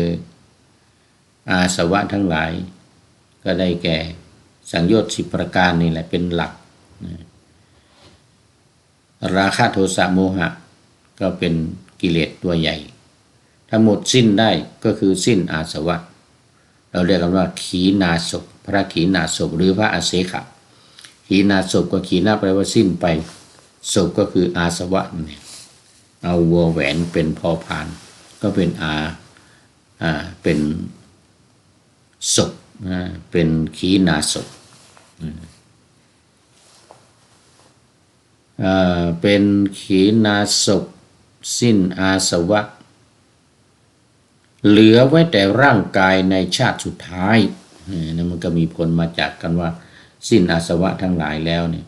อาสวะทั้งหลายก็ได้แก่สังโยชน์10ประการนี่แหละเป็นหลักราคะโทสะโมหะก็เป็นกิเลสตัวใหญ่ถ้าหมดสิ้นได้ก็คือสิ้นอาสวะเราเรียกกันว่าขีณาสพพระขีณาสพหรือพระอเสขะขีณาสพก็ขีณาแปลว่าสิ้นไปสพก็คืออาสวะเนี่ยเอาวัวแหวนเป็นพอพานก็เป็นเป็นศพเป็นขีณาสพเป็นขีณาสพสิ้นอาสวะเหลือไว้แต่ร่างกายในชาติสุดท้ายนั่นมันก็มีผลมาจากกันว่าสิ้นอาสวะทั้งหลายแล้วเนี่ย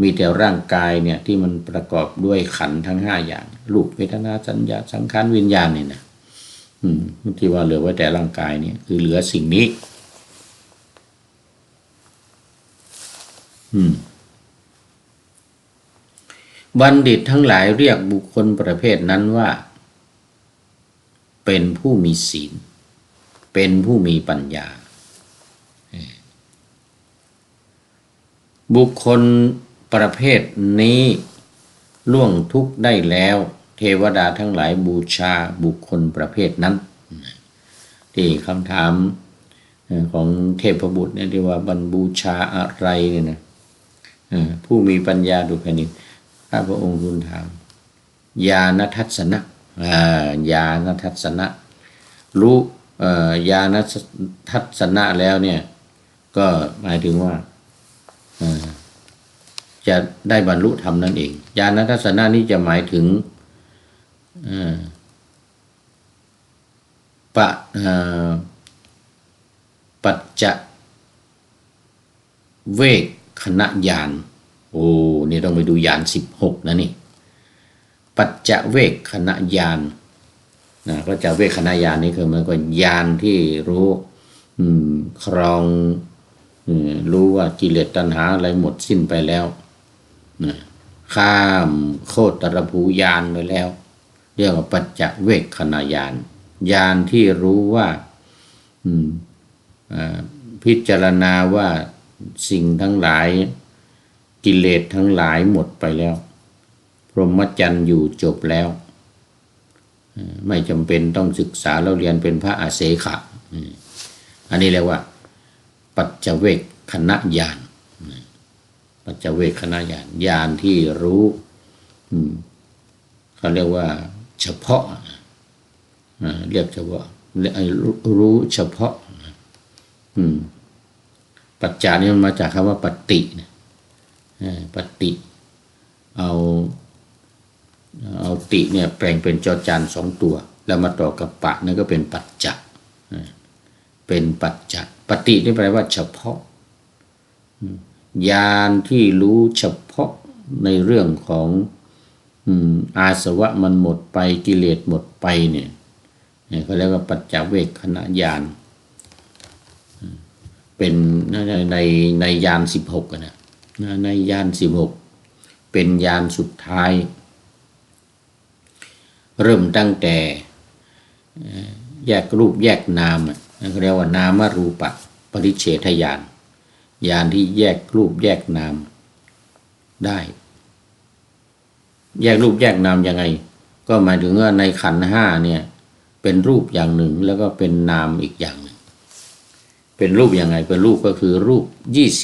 มีแต่ร่างกายเนี่ยที่มันประกอบด้วยขันธ์ทั้ง5อย่างรูปเวทนาสัญญาสังขารวิญญาณเนี่ยนะที่ว่าเหลือไว้แต่ร่างกายเนี่ยคือเหลือสิ่งนี้บัณฑิตทั้งหลายเรียกบุคคลประเภทนั้นว่าเป็นผู้มีศีลเป็นผู้มีปัญญาบุคคลประเภทนี้ล่วงทุกข์ได้แล้วเทวดาทั้งหลายบูชาบุคคลประเภทนั้นที่คำถามของเทพบุตรเนี่ยที่ว่าบรรบูชาอะไรเนี่ยนะผู้มีปัญญาดุแผ่นดินข้าพระองค์ทูลถามญาณทัศนะญาณทัศนะรู้ญาณทัศนะแล้วเนี่ยก็หมายถึงว่าจะได้บรรลุธรรมนั่นเองญาณทัศนะนี้จะหมายถึง ปะปัจจเวกขณญาณโอ้นี่ต้องไปดูญาณ16นะนี่ปัจจเวกขณญาณนะปัจจเวกขณญาณนี่คือมันก็ญาณที่รู้ครองรู้ว่ากิเลสตัณหาอะไรหมดสิ้นไปแล้วนะข้ามโคตรภูญาณไปแล้วเรียกว่าปัจจเวกขณญาณญาณที่รู้ว่าพิจารณาว่าสิ่งทั้งหลายกิเลสทั้งหลายหมดไปแล้วพรหมจรรย์อยู่จบแล้วไม่จำเป็นต้องศึกษาแล้วเรียนเป็นพระอาเสขะอันนี้เรียกว่าปัจจเวกขณญาณปัจจเวกขณญาณญาณที่รู้เขาเรียกว่าเฉพาะเรียกเฉพาะรู้เฉพาะปัจจานี่มันมาจากคำว่าปฏิปฏิเอาติเนี่ยแปลงเป็นจอจาน2 ตัวแล้วมาต่อกับปะนั่นก็เป็นปัจจะเป็นปัจจะปฏินี่แปลว่าเฉพาะญาณที่รู้เฉพาะในเรื่องของอาสวะมันหมดไปกิเลสหมดไปเนี่ยเขาเรียกว่าปัจจเวกขณญาณเป็นในญาณ16นะในญาณ16เป็นญาณสุดท้ายเริ่มตั้งแต่แยกรูปแยกนามเขาเรียกว่านามรูปปริเฉทญาณญาณที่แยกรูปแยกนามได้แยกรูปแยกนามยังไงก็หมายถึงว่าในขันธ์5เนี่ยเป็นรูปอย่างหนึ่งแล้วก็เป็นนามอีกอย่างหนึ่งเป็นรูปยังไงเป็นรูปก็คือรูป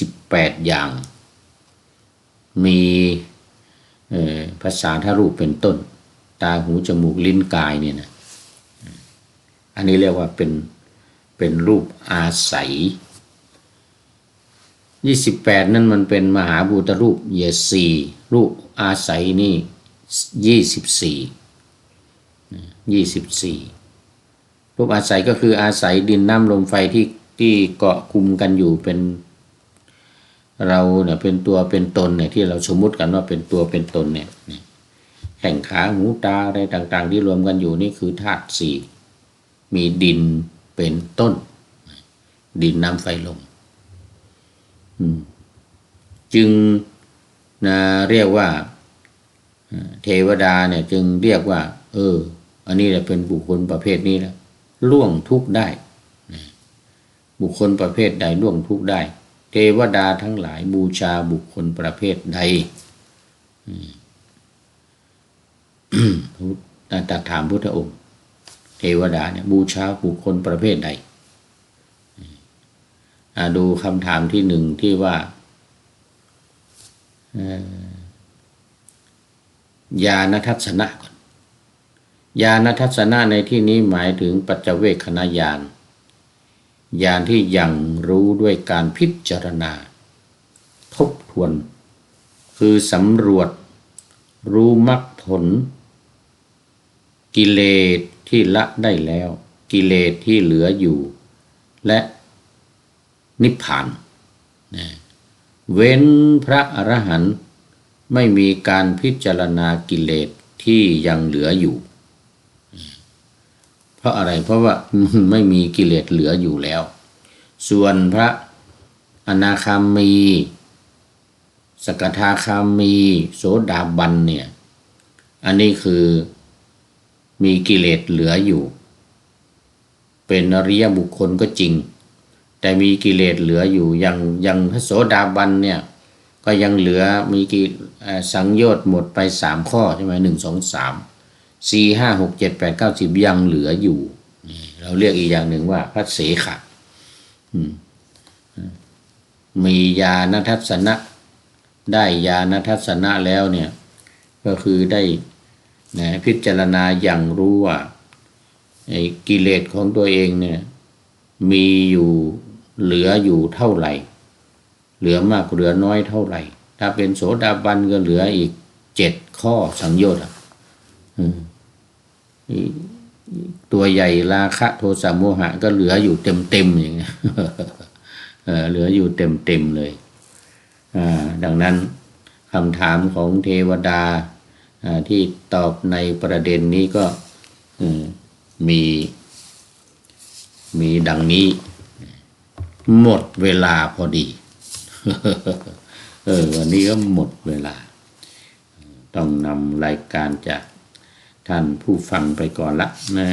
28อย่างมีภาษาทรูปเป็นต้นตาหูจมูกลิ้นกายเนี่ยนะอันนี้เรียกว่าเป็นรูปอาศัย28นั่นมันเป็นมหาภูตรูป4รูปอาศัยนี่24รูปอาศัยก็คืออาศัยดินน้ำลมไฟที่เกาะคุมกันอยู่เป็นเราเนี่ยเป็นตัวเป็นตนเนี่ยที่เราสมมุติกันว่าเป็นตัวเป็นตนเนี่ยแข้งขาหูตาอะไรต่างๆที่รวมกันอยู่นี่คือธาตุ4มีดินเป็นต้นดินน้ำไฟลมจึงเรียกว่าเทวดาเนี่ยจึงเรียกว่าอันนี้แหละเป็นบุคคลประเภทนี้แหละล่วงทุกข์ได้บุคคลประเภทใดล่วงทุกข์ได้เทวดาทั้งหลายบูชาบุคคลประเภทใดตรัสถามพุทธองค์เทวดาเนี่ยบูชาบุคคลประเภทใดดูคำถามที่1ที่ว่าญาณทัศนะก่อนญาณทัศนะในที่นี้หมายถึงปัจจเวกขณญาณญาณที่ยังรู้ด้วยการพิจารณาทบทวนคือสำรวจรู้มรรคผลกิเลสที่ละได้แล้วกิเลสที่เหลืออยู่และนิพพานเว้นพระอรหันต์ไม่มีการพิจารณากิเลสที่ยังเหลืออยู่เพราะอะไรเพราะว่าไม่มีกิเลสเหลืออยู่แล้วส่วนพระอนาคามีสกทาคามีโสดาบันเนี่ยอันนี้คือมีกิเลสเหลืออยู่เป็นอริยบุคคลก็จริงแต่มีกิเลสเหลืออยู่ยังพระโสดาบันเนี่ยก็ยังเหลือมีสังโยชน์หมดไป3ข้อใช่ไหม1 2 3 4 5 6 7 8 9 10ยังเหลืออยู่เราเรียกอีกอย่างหนึ่งว่าพระเสขะมีญาณทัศนะได้ญาณทัศนะแล้วเนี่ยก็คือได้พิจารณาอย่างรู้ว่าไอ้กิเลสของตัวเองเนี่ยมีอยู่เหลืออยู่เท่าไหร่เหลือมากเหลือน้อยเท่าไหร่ถ้าเป็นโสดาบันก็เหลืออีก7 ข้อสังโยชน์ ตัวใหญ่ราคะโทสะโมหะก็เหลืออยู่เต็มอย่างเงี้ย เหลืออยู่เต็มเลยดังนั้นคำถามของเทวดาที่ตอบในประเด็นนี้ก็มีดังนี้หมดเวลาพอดี วันนี้ก็หมดเวลาต้องนำรายการจากท่านผู้ฟังไปก่อนละนะ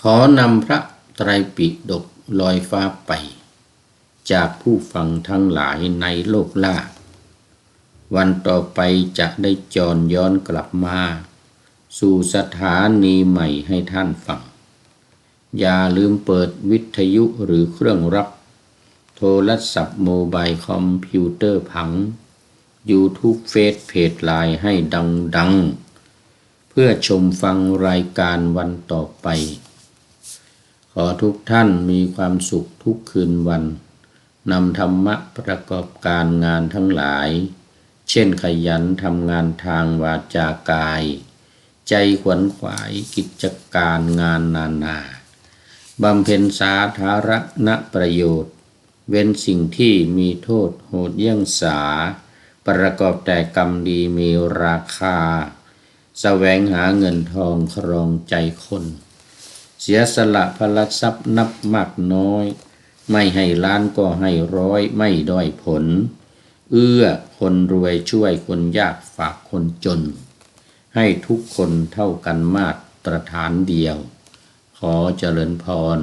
ขอนำพระไตรปิฎกลอยฟ้าไปจากผู้ฟังทั้งหลายในโลกล่าวันต่อไปจะได้จรย้อนกลับมาสู่สถานีใหม่ให้ท่านฟังอย่าลืมเปิดวิทยุหรือเครื่องรับโทรศัพท์โมบายคอมพิวเตอร์ผัง YouTube เฟซเพจไลน์ให้ดังเพื่อชมฟังรายการวันต่อไปขอทุกท่านมีความสุขทุกคืนวันนำธรรมะประกอบการงานทั้งหลายเช่นขยันทำงานทางวาจากายใจขวนขวายกิจการงานนานาบำเพ็ญสาธารณประโยชน์เว้นสิ่งที่มีโทษโหดเยี่ยงสาประกอบแต่กรรมดีมีราคาแสวงหาเงินทองครองใจคนเสียสละพละทรัพย์นับมากน้อยไม่ให้ล้านก็ให้ร้อยไม่ด้อยผลเอื้อคนรวยช่วยคนยากฝากคนจนให้ทุกคนเท่ากันมาตรฐานเดียวขอเจริญพร